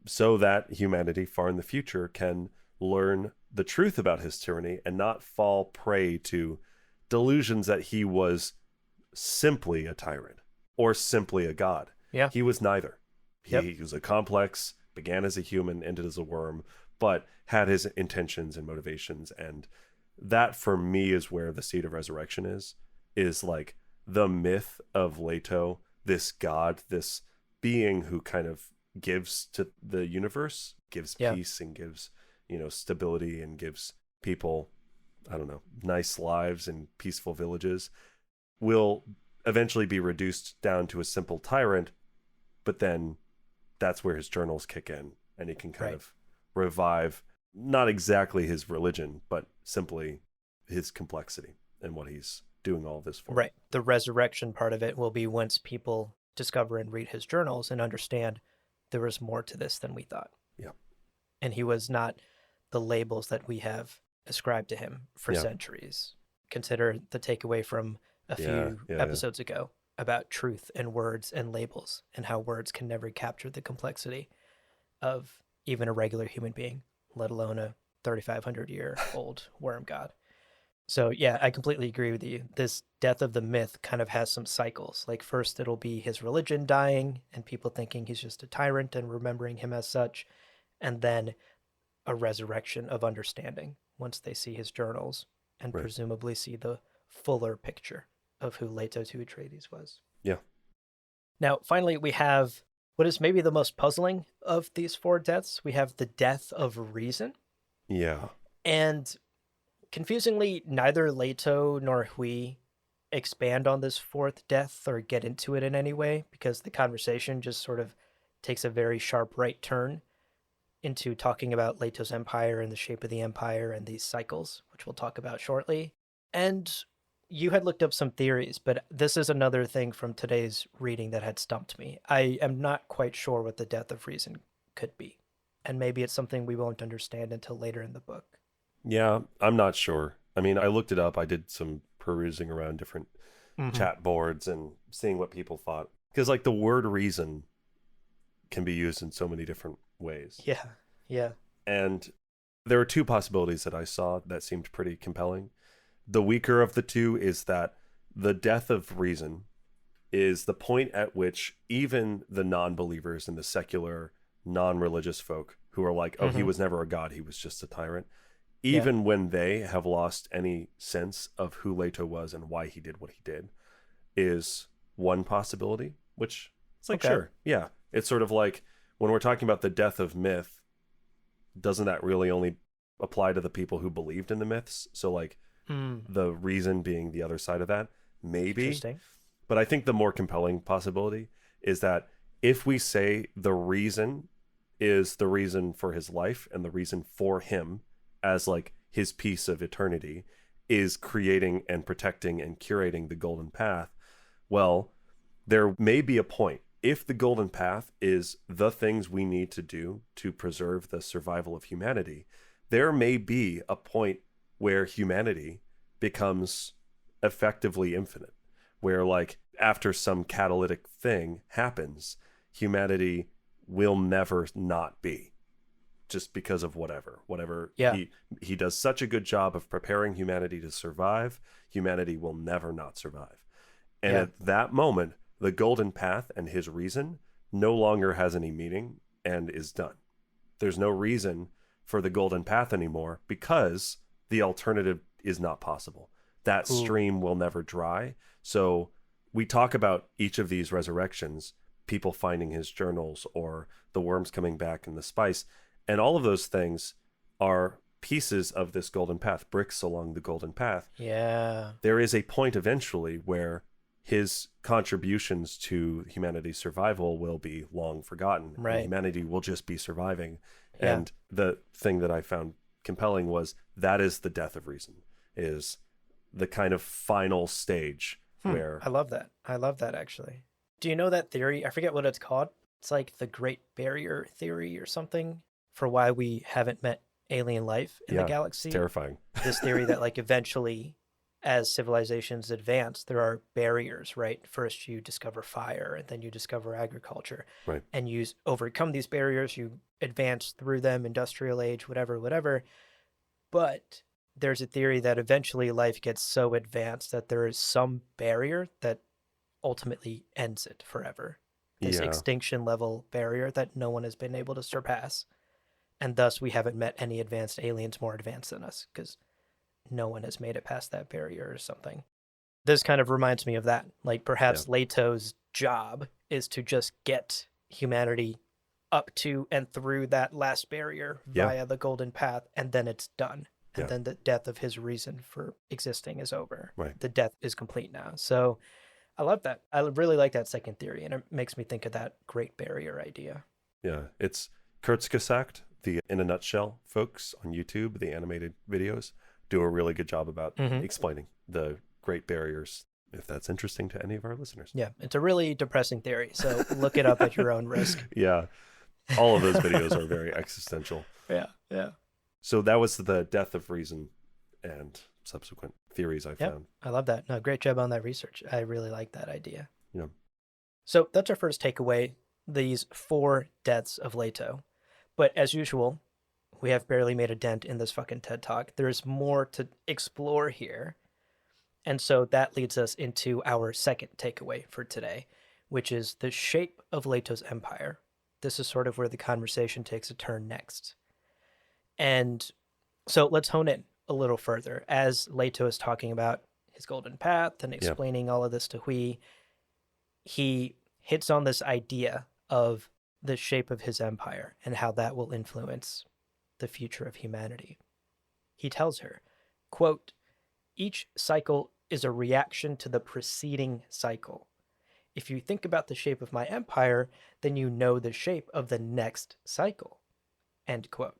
Speaker 2: so that humanity far in the future can learn the truth about his tyranny and not fall prey to delusions that he was simply a tyrant or simply a god.
Speaker 3: Yeah.
Speaker 2: He was neither.
Speaker 3: Yep.
Speaker 2: He was a complex, began as a human, ended as a worm, but had his intentions and motivations. And that for me is where the seed of resurrection is like the myth of Leto, this god, this being who kind of gives to the universe, gives peace and gives, stability and gives people, I don't know, nice lives and peaceful villages, will eventually be reduced down to a simple tyrant. But then that's where his journals kick in and he can kind of revive not exactly his religion, but simply his complexity and what he's doing all this for.
Speaker 3: Right. The resurrection part of it will be once people discover and read his journals and understand there was more to this than we thought.
Speaker 2: Yeah.
Speaker 3: And he was not the labels that we have ascribed to him for centuries. Consider the takeaway from a few episodes ago about truth and words and labels and how words can never capture the complexity of even a regular human being, let alone a 3,500-year-old worm god. So yeah, I completely agree with you. This death of the myth kind of has some cycles. Like first it'll be his religion dying and people thinking he's just a tyrant and remembering him as such. And then a resurrection of understanding once they see his journals and presumably see the fuller picture of who Leto to Atreides was.
Speaker 2: Yeah.
Speaker 3: Now, finally, we have what is maybe the most puzzling of these four deaths. We have the death of reason.
Speaker 2: Yeah.
Speaker 3: And confusingly, neither Leto nor Hui expand on this fourth death or get into it in any way because the conversation just sort of takes a very sharp right turn into talking about Leto's empire and the shape of the empire and these cycles, which we'll talk about shortly. And you had looked up some theories, but this is another thing from today's reading that had stumped me. I am not quite sure what the death of reason could be. And maybe it's something we won't understand until later in the book.
Speaker 2: Yeah, I'm not sure. I mean, I looked it up. I did some perusing around different chat boards and seeing what people thought. Because like the word reason can be used in so many different ways.
Speaker 3: Yeah.
Speaker 2: And there were two possibilities that I saw that seemed pretty compelling. The weaker of the two is that the death of reason is the point at which even the non-believers and the secular, non-religious folk who are like, oh, he was never a god, he was just a tyrant. Even when they have lost any sense of who Leto was and why he did what he did, is one possibility, which it's like, sure. Yeah. It's sort of like when we're talking about the death of myth, doesn't that really only apply to the people who believed in the myths? So like the reason being the other side of that, maybe.
Speaker 3: Interesting.
Speaker 2: But I think the more compelling possibility is that if we say the reason is the reason for his life and the reason for him as like his piece of eternity is creating and protecting and curating the golden path, well, there may be a point. If the golden path is the things we need to do to preserve the survival of humanity, there may be a point where humanity becomes effectively infinite, where like after some catalytic thing happens, humanity will never not be, just because of whatever he does such a good job of preparing humanity to survive. Humanity will never not survive. And at that moment, the golden path and his reason no longer has any meaning and is done. There's no reason for the golden path anymore because the alternative is not possible. That stream will never dry. So we talk about each of these resurrections people finding his journals or the worms coming back and the spice. And all of those things are pieces of this golden path, bricks along the golden path.
Speaker 3: Yeah.
Speaker 2: There is a point eventually where his contributions to humanity's survival will be long forgotten.
Speaker 3: Right.
Speaker 2: And humanity will just be surviving.
Speaker 3: Yeah.
Speaker 2: And the thing that I found compelling was that is the death of reason, is the kind of final stage where...
Speaker 3: I love that. I love that, actually. Do you know that theory? I forget what it's called. It's like the Great Barrier Theory or something for why we haven't met alien life in the galaxy.
Speaker 2: It's terrifying.
Speaker 3: This theory that like eventually, as civilizations advance, there are barriers, right? First you discover fire, and then you discover agriculture.
Speaker 2: Right.
Speaker 3: And you overcome these barriers, you advance through them, industrial age, whatever. But there's a theory that eventually life gets so advanced that there is some barrier that ultimately ends it forever. This extinction level barrier that no one has been able to surpass. And thus we haven't met any advanced aliens more advanced than us because no one has made it past that barrier or something. This kind of reminds me of that. Like perhaps Leto's job is to just get humanity up to and through that last barrier via the golden path, and then it's done. And then the death of his reason for existing is over.
Speaker 2: Right.
Speaker 3: The death is complete now. So I love that. I really like that second theory, and it makes me think of that Great Barrier idea.
Speaker 2: Yeah, it's Kurzgesagt, the In a Nutshell folks on YouTube, the animated videos, do a really good job about explaining the Great Barriers, if that's interesting to any of our listeners.
Speaker 3: Yeah, it's a really depressing theory, so look it up at your own risk.
Speaker 2: Yeah, all of those videos are very existential.
Speaker 3: Yeah.
Speaker 2: So that was the death of reason and subsequent theories I found.
Speaker 3: I love that. No, great job on that research. I really like that idea.
Speaker 2: Yeah.
Speaker 3: So that's our first takeaway, these 4 deaths of Leto. But as usual, we have barely made a dent in this fucking TED Talk. There's more to explore here. And so that leads us into our second takeaway for today, which is the shape of Leto's empire. This is sort of where the conversation takes a turn next. And so let's hone in a little further. As Leto is talking about his golden path and explaining all of this to Hui, he hits on this idea of the shape of his empire and how that will influence the future of humanity. He tells her, quote, "Each cycle is a reaction to the preceding cycle. If you think about the shape of my empire, then you know the shape of the next cycle." End quote.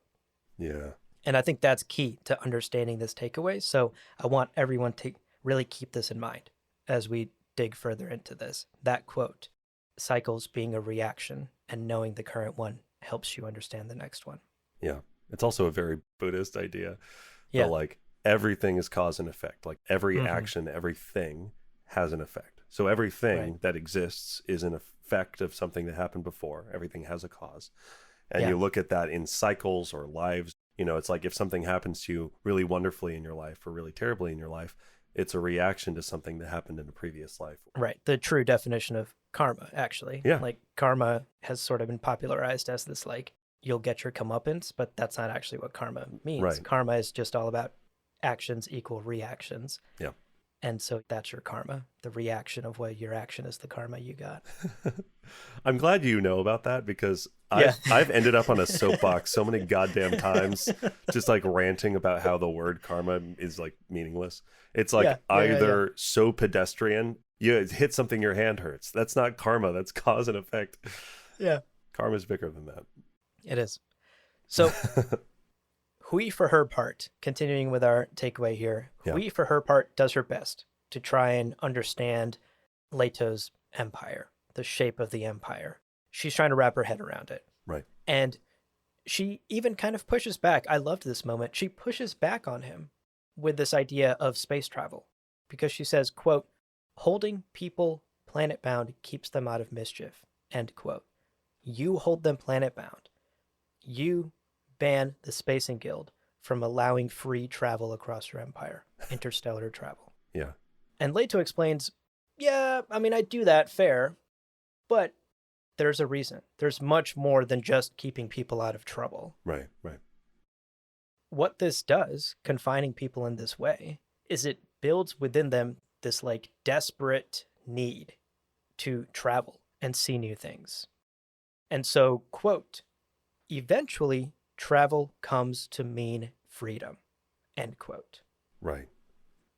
Speaker 2: Yeah.
Speaker 3: And I think that's key to understanding this takeaway. So I want everyone to really keep this in mind as we dig further into this. That quote, cycles being a reaction and knowing the current one helps you understand the next one.
Speaker 2: Yeah. It's also a very Buddhist idea.
Speaker 3: Yeah.
Speaker 2: But like everything is cause and effect. Like every action, everything has an effect. So everything that exists is an effect of something that happened before. Everything has a cause. And you look at that in cycles or lives. You know, it's like if something happens to you really wonderfully in your life or really terribly in your life, it's a reaction to something that happened in a previous life.
Speaker 3: Right. The true definition of karma, actually.
Speaker 2: Yeah.
Speaker 3: Like karma has sort of been popularized as this, like, you'll get your comeuppance, but that's not actually what karma means.
Speaker 2: Right.
Speaker 3: Karma is just all about actions equal reactions.
Speaker 2: Yeah.
Speaker 3: And so that's your karma. The reaction of what your action is the karma you got.
Speaker 2: I'm glad you know about that because I've ended up on a soapbox so many goddamn times just like ranting about how the word karma is like meaningless. It's like either so pedestrian, you hit something, your hand hurts. That's not karma. That's cause and effect.
Speaker 3: Yeah.
Speaker 2: Karma is bigger than that.
Speaker 3: It is. So Hui, for her part, continuing with our takeaway here, Hui, for her part, does her best to try and understand Leto's empire, the shape of the empire. She's trying to wrap her head around it.
Speaker 2: Right.
Speaker 3: And she even kind of pushes back. I loved this moment. She pushes back on him with this idea of space travel because she says, quote, "Holding people planet-bound keeps them out of mischief," end quote. You hold them planet-bound. You ban the Spacing Guild from allowing free travel across your empire, interstellar travel.
Speaker 2: Yeah.
Speaker 3: And Leto explains, yeah, I mean, I do that, fair, but there's a reason. There's much more than just keeping people out of trouble.
Speaker 2: Right.
Speaker 3: What this does, confining people in this way, is it builds within them this like desperate need to travel and see new things. And so, quote, eventually travel comes to mean freedom, end quote.
Speaker 2: Right.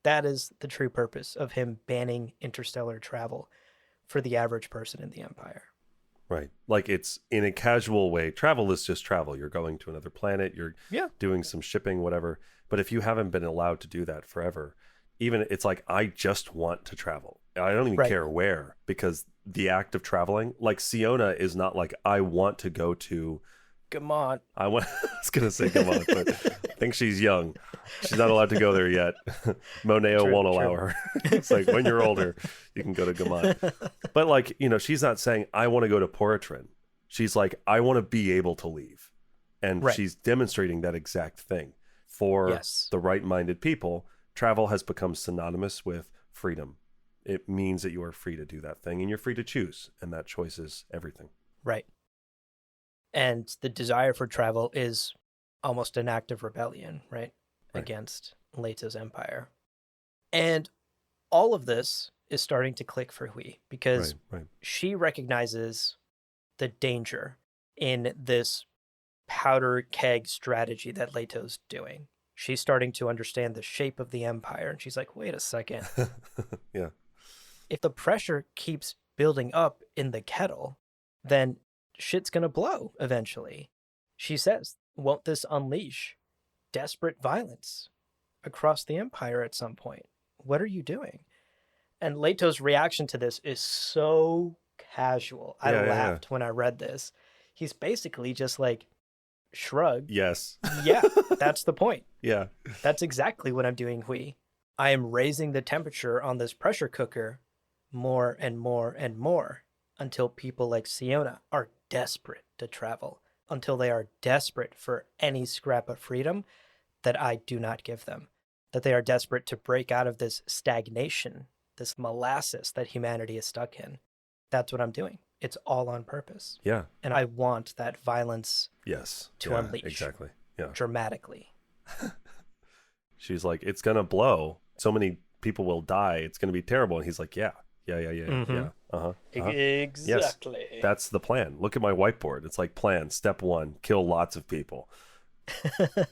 Speaker 3: That is the true purpose of him banning interstellar travel for the average person in the Empire.
Speaker 2: Right. Like, it's in a casual way. Travel is just travel. You're going to another planet, you're doing some shipping, whatever. But if you haven't been allowed to do that forever, even it's like, I just want to travel. I don't even care where, because the act of traveling, like Siona is not like, I want to go to
Speaker 3: Gamont.
Speaker 2: I was going to say Gamont, but I think she's young. She's not allowed to go there yet. Moneo won't allow her. It's like, when you're older, you can go to Gamont. But like, she's not saying, I want to go to Poritrin. She's like, I want to be able to leave. And she's demonstrating that exact thing. For the right-minded people, travel has become synonymous with freedom. It means that you are free to do that thing, and you're free to choose. And that choice is everything.
Speaker 3: Right. And the desire for travel is almost an act of rebellion, right? Against Leto's empire. And all of this is starting to click for Hui, because she recognizes the danger in this powder keg strategy that Leto's doing. She's starting to understand the shape of the empire, and she's like, wait a second.
Speaker 2: Yeah.
Speaker 3: If the pressure keeps building up in the kettle, then shit's gonna blow eventually. She says, won't this unleash desperate violence across the empire at some point? What are you doing? And Leto's reaction to this is so casual. I laughed when I read this. He's basically just like, shrug.
Speaker 2: Yes.
Speaker 3: Yeah, that's the point.
Speaker 2: Yeah.
Speaker 3: That's exactly what I'm doing, Hui. I am raising the temperature on this pressure cooker more and more and more until people like Siona are desperate to travel, until they are desperate for any scrap of freedom that I do not give them, that they are desperate to break out of this stagnation, this molasses that humanity is stuck in. That's what I'm doing. It's all on purpose.
Speaker 2: Yeah.
Speaker 3: And I want that violence to unleash.
Speaker 2: Exactly. Yeah.
Speaker 3: Dramatically.
Speaker 2: She's like, it's going to blow. So many people will die. It's going to be terrible. And he's like, yeah.
Speaker 3: Exactly.
Speaker 2: Yes, that's the plan. Look at my whiteboard. It's like, plan, step 1, kill lots of people.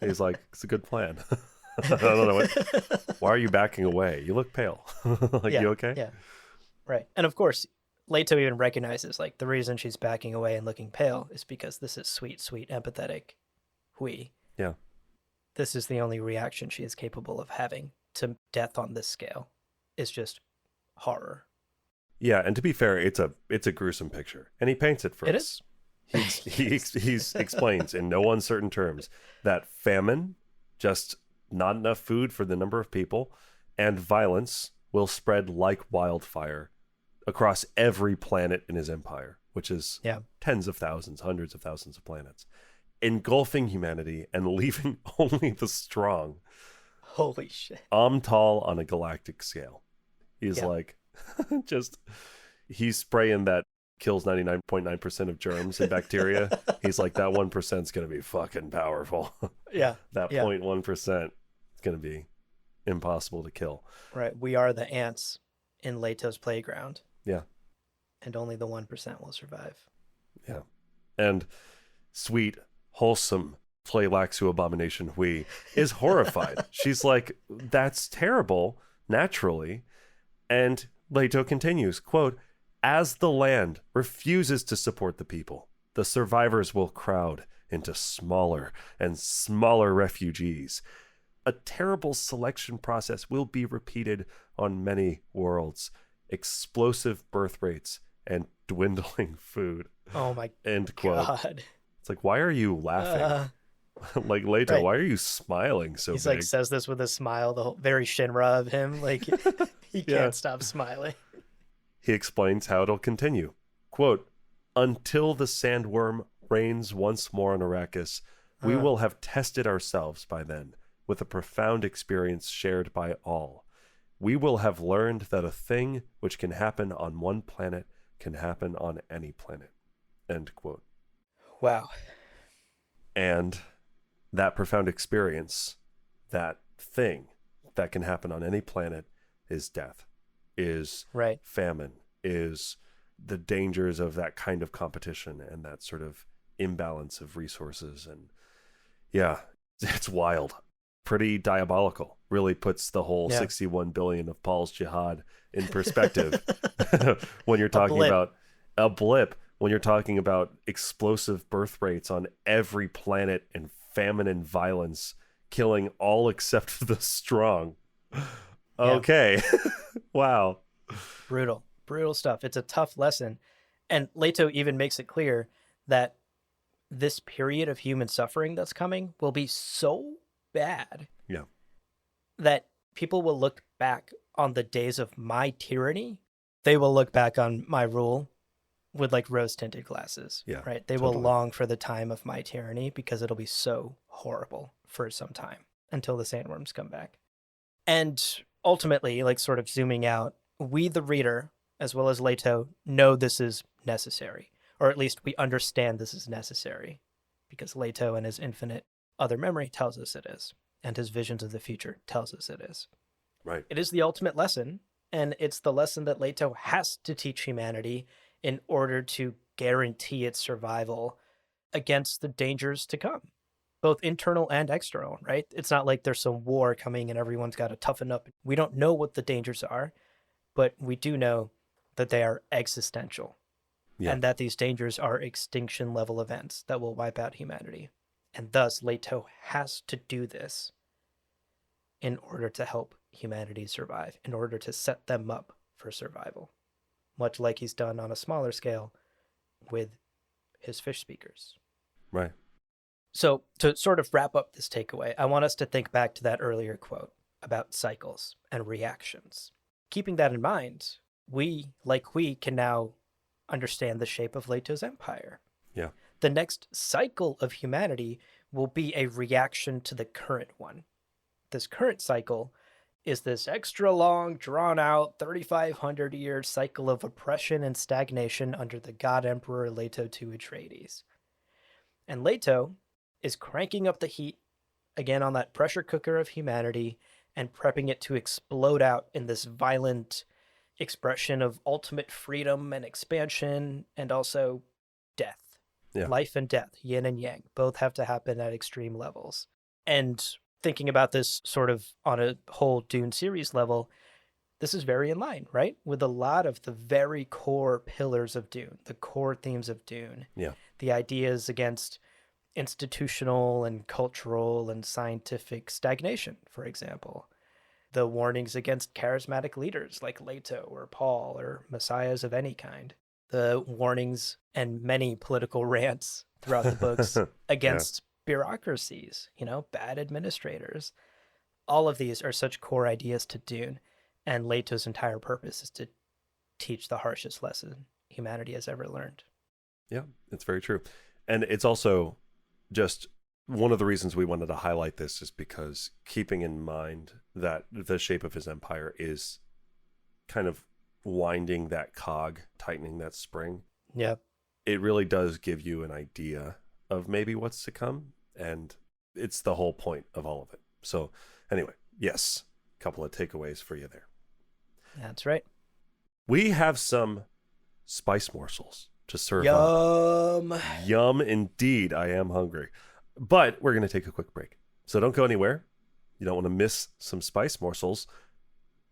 Speaker 2: He's like, it's a good plan. I don't know. Why are you backing away? You look pale. You okay?
Speaker 3: Yeah. Right. And of course, Leto even recognizes, like, the reason she's backing away and looking pale is because this is sweet, sweet, empathetic Hui.
Speaker 2: Yeah.
Speaker 3: This is the only reaction she is capable of having to death on this scale. It's just horror.
Speaker 2: Yeah, and to be fair, it's a gruesome picture, and he paints it for us.
Speaker 3: It is.
Speaker 2: He explains in no uncertain terms that famine, just not enough food for the number of people, and violence will spread like wildfire across every planet in his empire, which is tens of thousands, hundreds of thousands of planets, engulfing humanity and leaving only the strong.
Speaker 3: Holy shit.
Speaker 2: Amtal on a galactic scale. He's like, he's spraying that kills 99.9% of germs and bacteria. He's like, that 1% is going to be fucking powerful. That 0.1% is going to be impossible to kill.
Speaker 3: Right. We are the ants in Leto's playground.
Speaker 2: Yeah.
Speaker 3: And only the 1% will survive.
Speaker 2: Yeah. And sweet, wholesome Tleilaxu abomination Hui is horrified. She's like, that's terrible, naturally. And Leto continues, quote, as the land refuses to support the people, the survivors will crowd into smaller and smaller refugees. A terrible selection process will be repeated on many worlds. Explosive birth rates and dwindling food.
Speaker 3: Oh my
Speaker 2: End quote.
Speaker 3: God.
Speaker 2: It's like, why are you laughing? Like, Leto, why are you smiling so
Speaker 3: He's
Speaker 2: big?
Speaker 3: like, says this with a smile, the whole, very Shinra of him. Like, he can't stop smiling.
Speaker 2: He explains how it'll continue. Quote, until the sandworm reigns once more on Arrakis, we will have tested ourselves by then with a profound experience shared by all. We will have learned that a thing which can happen on one planet can happen on any planet. End quote.
Speaker 3: Wow.
Speaker 2: And that profound experience, that thing that can happen on any planet, is death, is famine, is the dangers of that kind of competition and that sort of imbalance of resources. And yeah, it's wild, pretty diabolical. Really puts the whole 61 billion of Paul's jihad in perspective when you're talking about a blip, when you're talking about explosive birth rates on every planet and famine and violence, killing all except the strong. Okay. Wow.
Speaker 3: Brutal stuff. It's a tough lesson. And Leto even makes it clear that this period of human suffering that's coming will be so bad that people will look back on the days of my tyranny. They will look back on my rule with like rose-tinted glasses, right? They will long for the time of my tyranny because it'll be so horrible for some time until the sandworms come back. And ultimately, like sort of zooming out, we, the reader, as well as Leto, know this is necessary, or at least we understand this is necessary because Leto and his infinite other memory tells us it is, and his visions of the future tells us it is.
Speaker 2: Right.
Speaker 3: It is the ultimate lesson, and it's the lesson that Leto has to teach humanity in order to guarantee its survival against the dangers to come, both internal and external, right? It's not like there's some war coming and everyone's got to toughen up. We don't know what the dangers are, but we do know that they are existential and that these dangers are extinction level events that will wipe out humanity. And thus, Leto has to do this in order to help humanity survive, in order to set them up for survival, much like he's done on a smaller scale with his fish speakers.
Speaker 2: Right.
Speaker 3: So to sort of wrap up this takeaway, I want us to think back to that earlier quote about cycles and reactions. Keeping that in mind, we can now understand the shape of Leto's empire.
Speaker 2: Yeah.
Speaker 3: The next cycle of humanity will be a reaction to the current one. This current cycle is this extra long, drawn-out, 3,500-year cycle of oppression and stagnation under the God Emperor Leto II Atreides. And Leto is cranking up the heat again on that pressure cooker of humanity and prepping it to explode out in this violent expression of ultimate freedom and expansion and also death.
Speaker 2: Yeah.
Speaker 3: Life and death, yin and yang, both have to happen at extreme levels. And thinking about this sort of on a whole Dune series level, this is very in line, right? With a lot of the very core pillars of Dune, the core themes of Dune.
Speaker 2: Yeah.
Speaker 3: The ideas against institutional and cultural and scientific stagnation, for example. The warnings against charismatic leaders like Leto or Paul or messiahs of any kind. The warnings and many political rants throughout the books against bureaucracies, bad administrators. All of these are such core ideas to Dune, and Leto's entire purpose is to teach the harshest lesson humanity has ever learned.
Speaker 2: Yeah, it's very true. And it's also just one of the reasons we wanted to highlight this is because keeping in mind that the shape of his empire is kind of winding that cog, tightening that spring.
Speaker 3: Yeah.
Speaker 2: It really does give you an idea of maybe what's to come. And it's the whole point of all of it. So anyway, yes, a couple of takeaways for you there.
Speaker 3: That's right.
Speaker 2: We have some spice morsels to serve
Speaker 3: Yum.
Speaker 2: up. Yum indeed. I am hungry. But we're going to take a quick break. So don't go anywhere. You don't want to miss some spice morsels.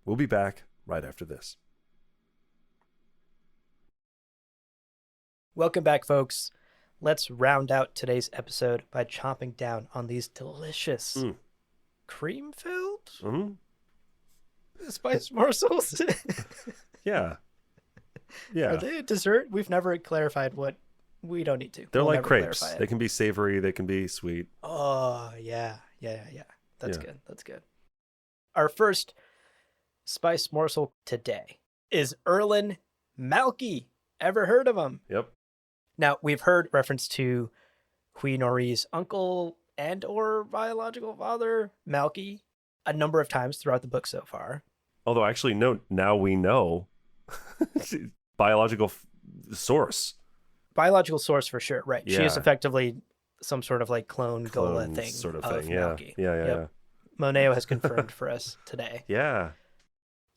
Speaker 2: We'll be back right after this.
Speaker 3: Welcome back, folks. Let's round out today's episode by chomping down on these delicious cream-filled spice morsels.
Speaker 2: Yeah. Yeah.
Speaker 3: Are they a dessert? We've never clarified what. We don't need to.
Speaker 2: They're
Speaker 3: We'll
Speaker 2: like
Speaker 3: never
Speaker 2: crepes.
Speaker 3: clarify it.
Speaker 2: They can be savory. They can be sweet.
Speaker 3: Oh, yeah. That's good. That's good. Our first spice morsel today is Erlen Malky. Ever heard of him?
Speaker 2: Yep.
Speaker 3: Now, we've heard reference to Hui Nori's uncle and or biological father, Malky, a number of times throughout the book so far.
Speaker 2: Although actually, no, now we know biological source.
Speaker 3: Biological source for sure, right?
Speaker 2: Yeah.
Speaker 3: She is effectively some sort of like clone Gola thing
Speaker 2: sort of
Speaker 3: of
Speaker 2: thing. Yeah.
Speaker 3: Malky.
Speaker 2: Yeah.
Speaker 3: Yep. Moneo has confirmed for us today.
Speaker 2: Yeah.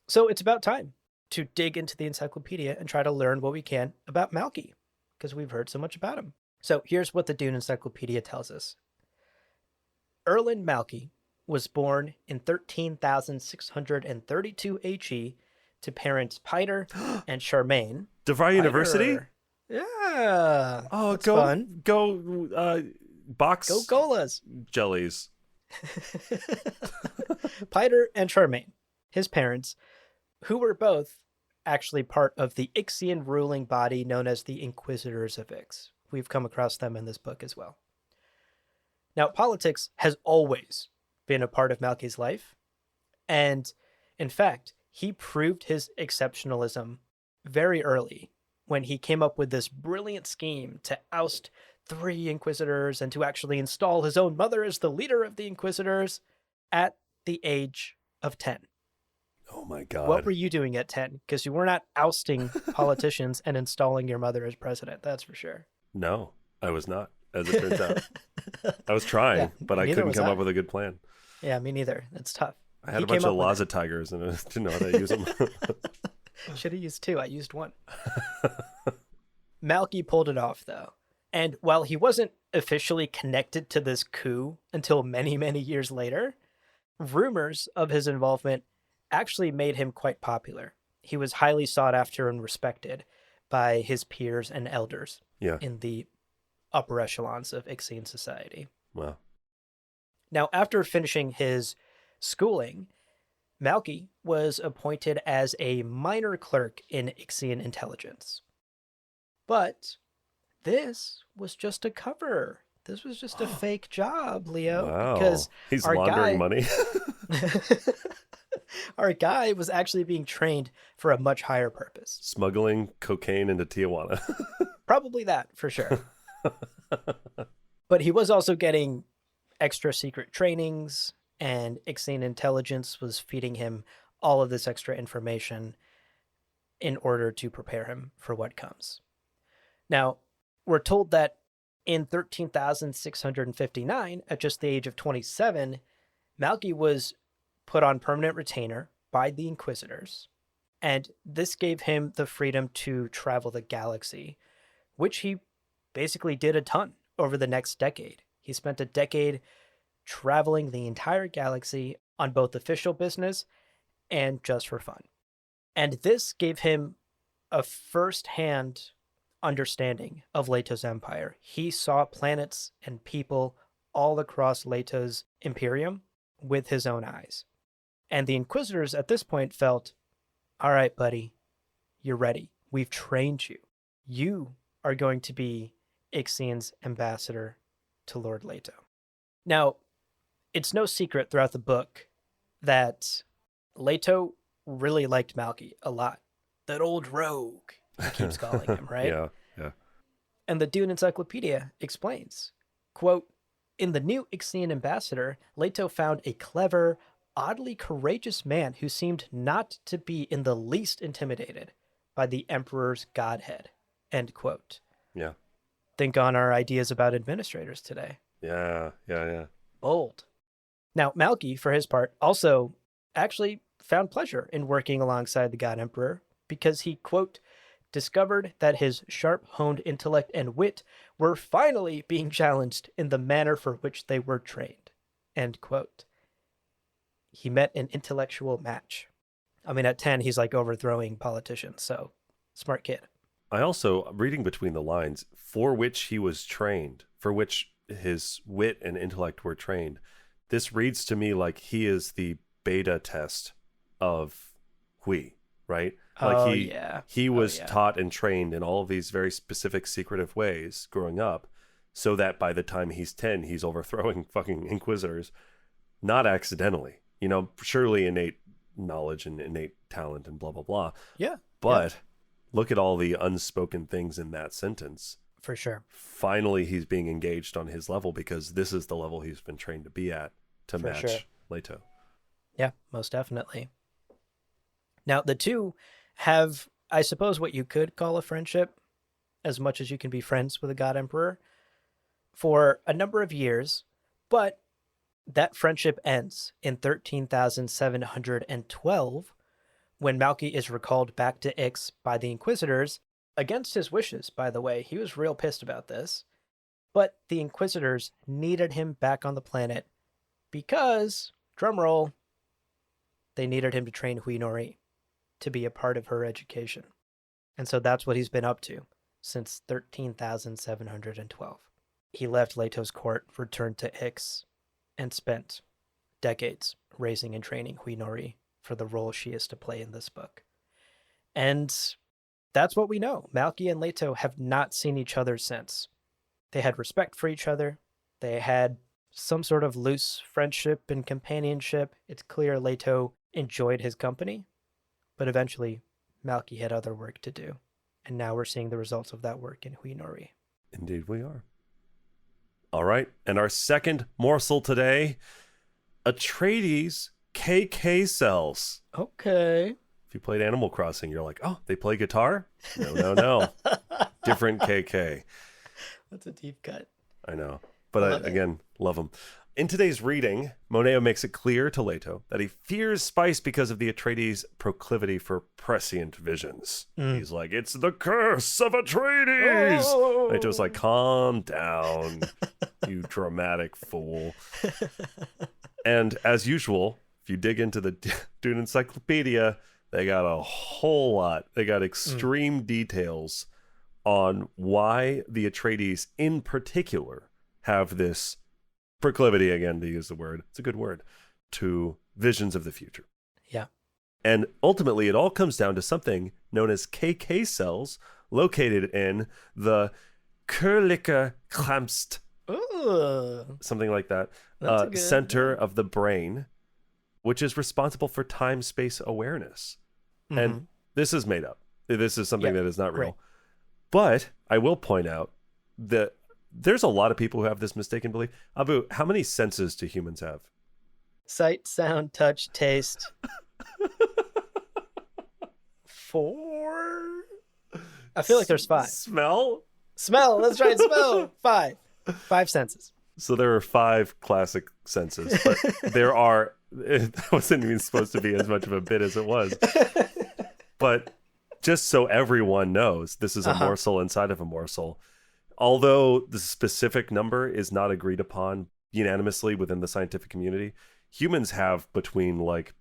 Speaker 3: So it's about time. to dig into the encyclopedia and try to learn what we can about Malky, because we've heard so much about him. So here's what the Dune Encyclopedia tells us. Erland Malky was born in 13,632 HE to parents Piter and Charmaine.
Speaker 2: DeVry University?
Speaker 3: Piter. Yeah.
Speaker 2: Oh,
Speaker 3: that's fun.
Speaker 2: Go box
Speaker 3: Go Golas.
Speaker 2: jellies.
Speaker 3: Piter and Charmaine, his parents, who were both actually part of the Ixian ruling body known as the Inquisitors of Ix. We've come across them in this book as well. Now, politics has always been a part of Malky's life, and in fact, he proved his exceptionalism very early when he came up with this brilliant scheme to oust 3 Inquisitors and to actually install his own mother as the leader of the Inquisitors at the age of 10.
Speaker 2: Oh my God.
Speaker 3: What were you doing at 10? Because you were not ousting politicians and installing your mother as president, that's for sure.
Speaker 2: No, I was not, as it turns out. I was trying, but I couldn't come up with a good plan.
Speaker 3: Yeah, me neither. It's tough.
Speaker 2: I had a bunch of Laza tigers and I didn't know how to use them.
Speaker 3: Should have used 2. I used 1. Malky pulled it off, though. And while he wasn't officially connected to this coup until many, many years later, rumors of his involvement actually made him quite popular. He was highly sought after and respected by his peers and elders in the upper echelons of Ixian society.
Speaker 2: Wow.
Speaker 3: Now, after finishing his schooling, Malky was appointed as a minor clerk in Ixian intelligence. But this was just a cover. This was just a fake job, Leo.
Speaker 2: Wow.
Speaker 3: Because
Speaker 2: he's laundering money.
Speaker 3: Our guy was actually being trained for a much higher purpose.
Speaker 2: Smuggling cocaine into Tijuana.
Speaker 3: Probably that, for sure. But he was also getting extra secret trainings, and Ixian intelligence was feeding him all of this extra information in order to prepare him for what comes. Now, we're told that in 13,659, at just the age of 27, Malky was put on permanent retainer by the Inquisitors, and this gave him the freedom to travel the galaxy, which he basically did a ton over the next decade. He spent a decade traveling the entire galaxy on both official business and just for fun. And this gave him a first-hand understanding of Leto's empire. He saw planets and people all across Leto's imperium with his own eyes. And the Inquisitors at this point felt, all right, buddy, you're ready. We've trained you. You are going to be Ixian's ambassador to Lord Leto. Now, it's no secret throughout the book that Leto really liked Malky a lot. That old rogue, he keeps calling him, right?
Speaker 2: Yeah.
Speaker 3: And the Dune Encyclopedia explains, quote, in the new Ixian ambassador, Leto found a clever, oddly courageous man who seemed not to be in the least intimidated by the Emperor's godhead, end quote.
Speaker 2: Yeah.
Speaker 3: Think on our ideas about administrators today.
Speaker 2: Yeah.
Speaker 3: Bold. Now, Malky, for his part, also actually found pleasure in working alongside the God Emperor because he, quote, discovered that his sharp-honed intellect and wit were finally being challenged in the manner for which they were trained, end quote. He met an intellectual match. I mean, at 10, he's like overthrowing politicians, so smart kid.
Speaker 2: I also, reading between the lines, for which he was trained, for which his wit and intellect were trained, this reads to me like he is the beta test of Hui, right? Like he was taught and trained in all of these very specific secretive ways growing up, so that by the time he's 10, he's overthrowing fucking Inquisitors, not accidentally. You know, surely innate knowledge and innate talent and blah, blah, blah.
Speaker 3: Yeah.
Speaker 2: But look at all the unspoken things in that sentence.
Speaker 3: For sure.
Speaker 2: Finally, he's being engaged on his level because this is the level he's been trained to be at to match Leto.
Speaker 3: Yeah, most definitely. Now, the two have, I suppose, what you could call a friendship, as much as you can be friends with a God Emperor, for a number of years, but that friendship ends in 13,712 when Malky is recalled back to Ix by the Inquisitors, against his wishes, by the way, he was real pissed about this, but the Inquisitors needed him back on the planet because, drumroll, they needed him to train Hui Nori to be a part of her education. And so that's what he's been up to since 13,712. He left Leto's court, returned to Ix, and spent decades raising and training Hui Nori for the role she is to play in this book. And that's what we know. Malky and Leto have not seen each other since. They had respect for each other. They had some sort of loose friendship and companionship. It's clear Leto enjoyed his company, but eventually Malky had other work to do. And now we're seeing the results of that work in Hui Nori.
Speaker 2: Indeed we are. All right, and our second morsel today, Atreides KK cells.
Speaker 3: Okay.
Speaker 2: If you played Animal Crossing, you're like, oh, they play guitar? No. Different KK.
Speaker 3: That's a deep cut.
Speaker 2: I know. But again, love them. In today's reading, Moneo makes it clear to Leto that he fears Spice because of the Atreides' proclivity for prescient visions. He's like, it's the curse of Atreides!
Speaker 3: Oh.
Speaker 2: Leto's like, calm down, you dramatic fool. And as usual, if you dig into the Dune Encyclopedia, they got a whole lot. They got extreme details on why the Atreides in particular have this proclivity, again, to use the word, it's a good word, to visions of the future.
Speaker 3: Yeah.
Speaker 2: And ultimately, it all comes down to something known as KK cells located in the Körliche Klamst, something like that, center of the brain, which is responsible for time-space awareness. And this is made up. This is something that is not real. Right. But I will point out that there's a lot of people who have this mistaken belief. Abu, how many senses do humans have? Sight,
Speaker 3: sound, touch, taste. 4? I feel like there's 5.
Speaker 2: Smell?
Speaker 3: That's right, smell. 5. 5 senses.
Speaker 2: So there are 5 classic senses, but there are, it wasn't even supposed to be as much of a bit as it was. But just so everyone knows, this is a morsel inside of a morsel. Although the specific number is not agreed upon unanimously within the scientific community, humans have between like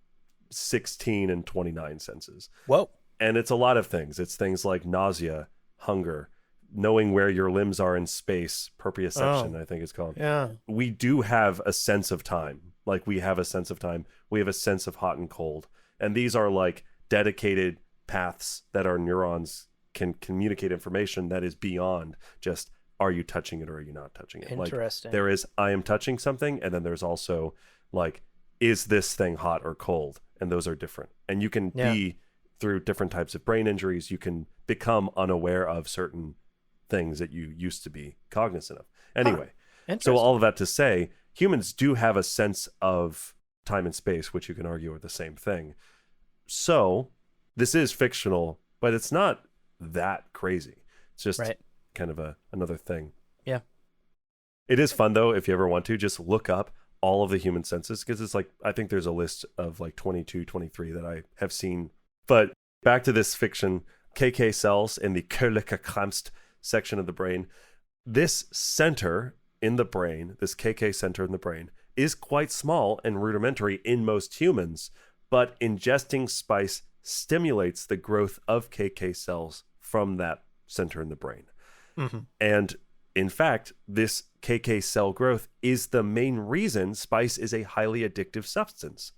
Speaker 2: 16 and 29 senses.
Speaker 3: Whoa.
Speaker 2: And it's a lot of things. It's things like nausea, hunger, knowing where your limbs are in space, proprioception, I think it's called.
Speaker 3: Yeah.
Speaker 2: We do have a sense of time. Like we have a sense of time. We have a sense of hot and cold. And these are like dedicated paths that our neurons can communicate information that is beyond just, are you touching it or are you not touching it?
Speaker 3: Interesting.
Speaker 2: Like, there is, I am touching something, and then there's also like, is this thing hot or cold? And those are different. And you can be, through different types of brain injuries, you can become unaware of certain things that you used to be cognizant of. Anyway, so all of that to say, humans do have a sense of time and space, which you can argue are the same thing. So this is fictional, but it's not that crazy. It's just kind of another thing.
Speaker 3: Yeah.
Speaker 2: It is fun though, if you ever want to, just look up all of the human senses, because it's like, I think there's a list of like 22, 23 that I have seen. But back to this fiction, KK cells in the Körliche Klamst section of the brain. This center in the brain, this KK center in the brain, is quite small and rudimentary in most humans, but ingesting spice stimulates the growth of KK cells from that center in the brain. And in fact, this KK cell growth is the main reason spice is a highly addictive substance.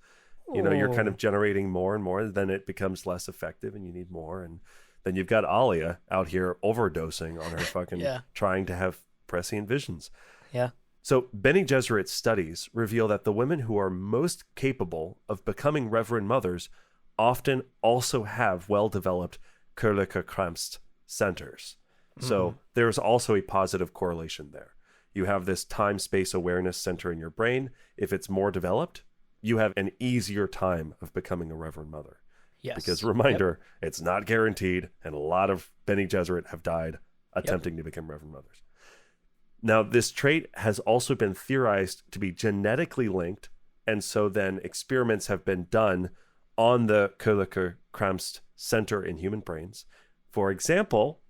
Speaker 2: You know, you're kind of generating more and more, then it becomes less effective and you need more. And then you've got Alia out here overdosing on her fucking trying to have prescient visions.
Speaker 3: Yeah.
Speaker 2: So Bene Gesserit studies reveal that the women who are most capable of becoming Reverend Mothers often also have well-developed Körliche Klamst centers. So there's also a positive correlation there. You have this time-space awareness center in your brain. If it's more developed, you have an easier time of becoming a Reverend Mother.
Speaker 3: Yes.
Speaker 2: Because reminder, it's not guaranteed, and a lot of Bene Gesserit have died attempting to become Reverend Mothers. Now, this trait has also been theorized to be genetically linked, and so then experiments have been done on the Körliche Kramst center in human brains. For example,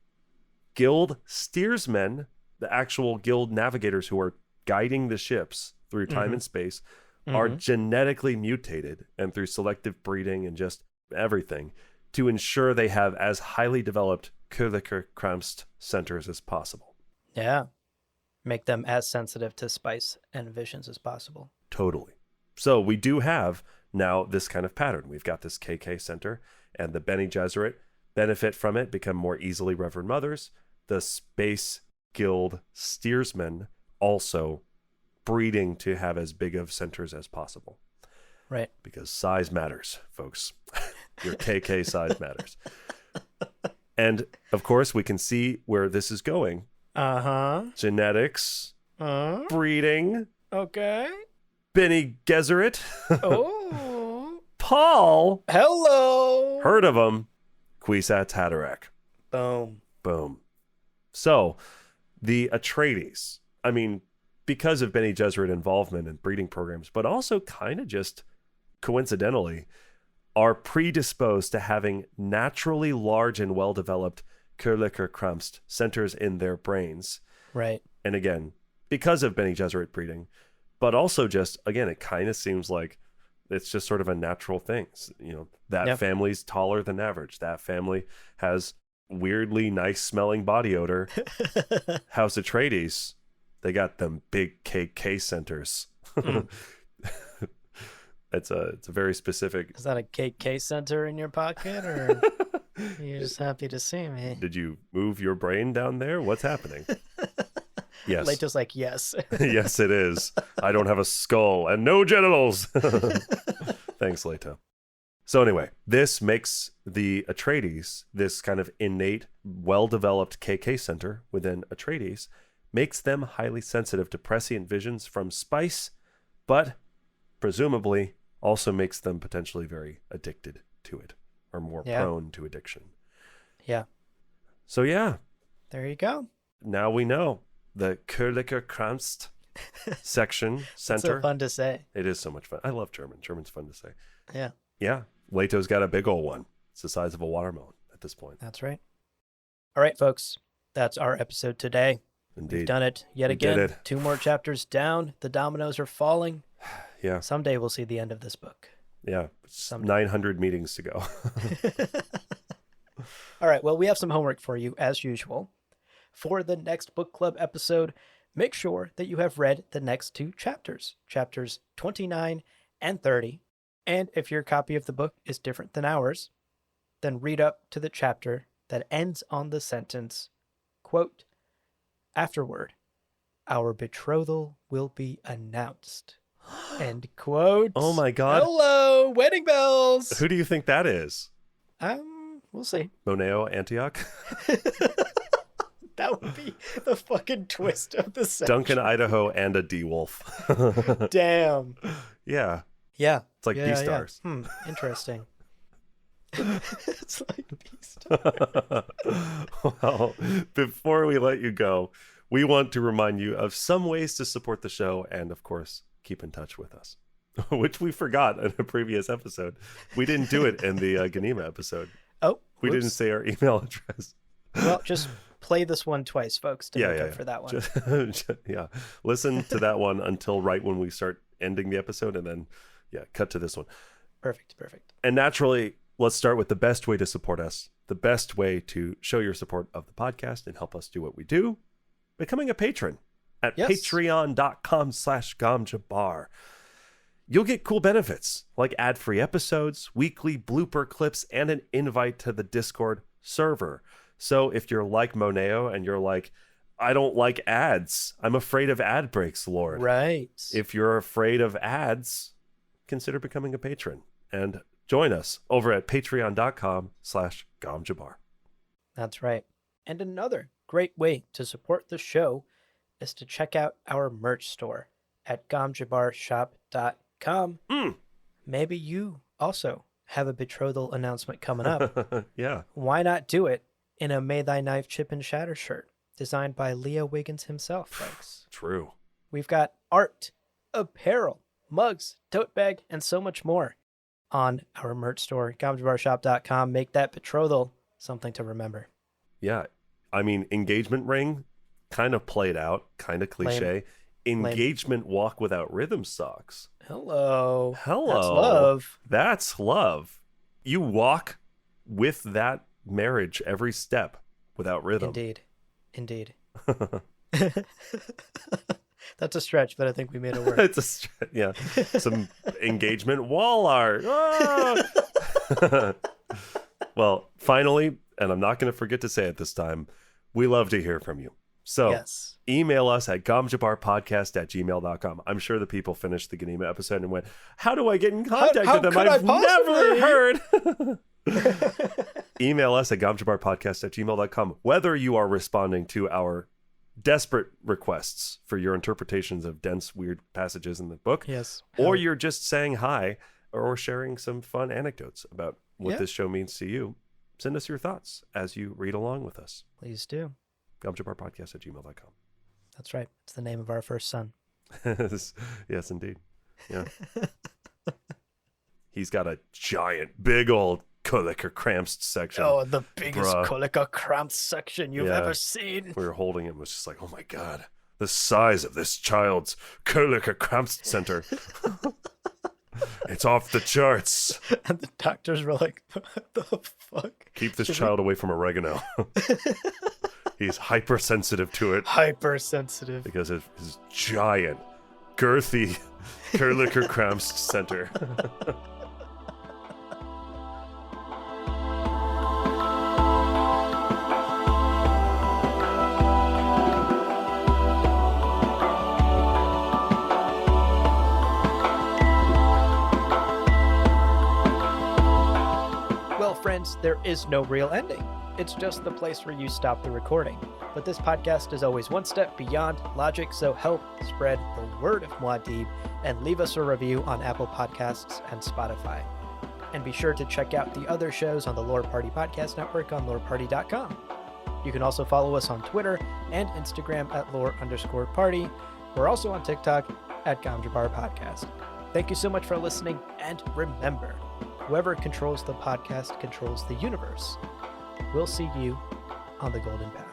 Speaker 2: guild steersmen, the actual guild navigators who are guiding the ships through time and space, are genetically mutated, and through selective breeding and just everything, to ensure they have as highly developed Kramst centers as possible.
Speaker 3: Yeah. Make them as sensitive to spice and visions as possible.
Speaker 2: Totally. So we do have now this kind of pattern. We've got this KK center, and the Bene Gesserit benefit from it, become more easily Reverend Mothers. The Space Guild steersmen also breeding to have as big of centers as possible.
Speaker 3: Right.
Speaker 2: Because size matters, folks. Your KK size matters. And of course, we can see where this is going. Genetics, breeding,
Speaker 3: Okay.
Speaker 2: Bene Gesserit.
Speaker 3: Oh.
Speaker 2: Paul.
Speaker 3: Hello.
Speaker 2: Heard of him. Kwisatz Haderach.
Speaker 3: Boom.
Speaker 2: Boom. So, the Atreides, I mean, because of Bene Gesserit involvement in breeding programs, but also kind of just coincidentally, are predisposed to having naturally large and well-developed Kramst centers in their brains.
Speaker 3: Right.
Speaker 2: And again, because of Bene Gesserit breeding, but also just, again, it kind of seems like it's just sort of a natural thing. You know, that family's taller than average. That family has weirdly nice smelling body odor. House Atreides, they got them big KK centers. It's a very specific.
Speaker 3: Is that a KK center in your pocket, or you're just happy to see me?
Speaker 2: Did you move your brain down there? What's happening? Yes.
Speaker 3: Leto's like, yes.
Speaker 2: Yes, it is. I don't have a skull and no genitals. Thanks, Leto. So anyway, this makes the Atreides, this kind of innate, well-developed KK center within Atreides, makes them highly sensitive to prescient visions from spice, but presumably also makes them potentially very addicted to it, or more prone to addiction.
Speaker 3: Yeah.
Speaker 2: So yeah.
Speaker 3: There you go.
Speaker 2: Now we know the Kramst section center.
Speaker 3: It's so fun to say.
Speaker 2: It is so much fun. I love German. German's fun to say.
Speaker 3: Yeah.
Speaker 2: Yeah. Leto's got a big old one. It's the size of a watermelon at this point.
Speaker 3: That's right. All right, folks. That's our episode today.
Speaker 2: Indeed.
Speaker 3: We've done it yet again. 2 more chapters down. The dominoes are falling.
Speaker 2: Yeah.
Speaker 3: Someday we'll see the end of this book.
Speaker 2: Yeah. 900 meetings to go.
Speaker 3: All right. Well, we have some homework for you, as usual. For the next book club episode, make sure that you have read the next 2 chapters, chapters 29 and 30. And if your copy of the book is different than ours, then read up to the chapter that ends on the sentence, quote, "Afterward, our betrothal will be announced." End quote.
Speaker 2: Oh my God.
Speaker 3: Hello, wedding bells.
Speaker 2: Who do you think that is?
Speaker 3: We'll see.
Speaker 2: Moneo Antioch?
Speaker 3: That would be the fucking twist of the section.
Speaker 2: Duncan, Idaho, and a D-Wolf.
Speaker 3: Damn.
Speaker 2: Yeah.
Speaker 3: Yeah.
Speaker 2: It's like B-Stars.
Speaker 3: Yeah. Interesting. It's like B-Stars.
Speaker 2: Well, before we let you go, we want to remind you of some ways to support the show and, of course, keep in touch with us, which we forgot in a previous episode. We didn't do it in the Ganima episode.
Speaker 3: Oh,
Speaker 2: we didn't say our email address.
Speaker 3: Well, just play this one twice, folks, to make up for that one.
Speaker 2: Yeah. Listen to that one until right when we start ending the episode, and then, cut to this one.
Speaker 3: Perfect.
Speaker 2: And naturally, let's start with the best way to support us, the best way to show your support of the podcast and help us do what we do, becoming a patron at patreon.com/gamjabar. You'll get cool benefits like ad-free episodes, weekly blooper clips, and an invite to the Discord server. So if you're like Moneo and you're like, I don't like ads, I'm afraid of ad breaks, Lord.
Speaker 3: Right.
Speaker 2: If you're afraid of ads, consider becoming a patron and join us over at patreon.com/gamjabar.
Speaker 3: That's right. And another great way to support the show is to check out our merch store at gamjabarshop.com. Maybe you also have a betrothal announcement coming up.
Speaker 2: Yeah.
Speaker 3: Why not do it in a May Thy Knife Chip and Shatter shirt designed by Leo Wiggins himself, folks?
Speaker 2: True.
Speaker 3: We've got art, apparel, mugs, tote bag, and so much more. on our merch store, gamjabarshop.com. Make that betrothal something to remember.
Speaker 2: Yeah. I mean, engagement ring, kind of played out, kind of cliche. Engagement walk without rhythm socks.
Speaker 3: Hello.
Speaker 2: Hello.
Speaker 3: That's love.
Speaker 2: That's love. You walk with that marriage every step without rhythm.
Speaker 3: Indeed. That's a stretch, but I think we made it work.
Speaker 2: It's a stretch, yeah. Some engagement wall art. Ah! Well, finally, and I'm not going to forget to say it this time, we love to hear from you. So
Speaker 3: Yes.
Speaker 2: email us at gamjabarpodcast@gmail.com. I'm sure the people finished the Ganima episode and went, how do I get in contact
Speaker 3: How
Speaker 2: with them?
Speaker 3: could I
Speaker 2: I've never
Speaker 3: possibly?"
Speaker 2: heard. Email us at gamjabarpodcast@gmail.com. Whether you are responding to our desperate requests for your interpretations of dense, weird passages in the book,
Speaker 3: Yes.
Speaker 2: or you're just saying hi or sharing some fun anecdotes about what
Speaker 3: Yeah.
Speaker 2: this show means to you, send us your thoughts as you read along with us.
Speaker 3: Please do.
Speaker 2: gamjabarpodcast@gmail.com.
Speaker 3: That's right. It's the name of our first son.
Speaker 2: Yes, indeed. Yeah. He's got a giant, big old Kuliker Kramst section.
Speaker 3: Oh, the biggest
Speaker 2: Bruh.
Speaker 3: Kuliker Kramst section you've
Speaker 2: Yeah.
Speaker 3: ever seen.
Speaker 2: We were holding him, it was just like, oh my God, the size of this child's Kuliker Kramst center. It's off the charts.
Speaker 3: And the doctors were like, what the fuck?
Speaker 2: Keep this child away from oregano. He's hypersensitive to it
Speaker 3: Hypersensitive.
Speaker 2: because of his giant, girthy Kuliker Kramst center.
Speaker 3: Well, friends, there is no real ending. It's just the place where you stop the recording. But this podcast is always one step beyond logic, so help spread the word of Muad'Dib and leave us a review on Apple Podcasts and Spotify. And be sure to check out the other shows on the Lore Party Podcast Network on loreparty.com. You can also follow us on Twitter and Instagram at lore_party. We're also on TikTok at Gamjabar Podcast. Thank you so much for listening, and remember, whoever controls the podcast controls the universe. We'll see you on the Golden Path.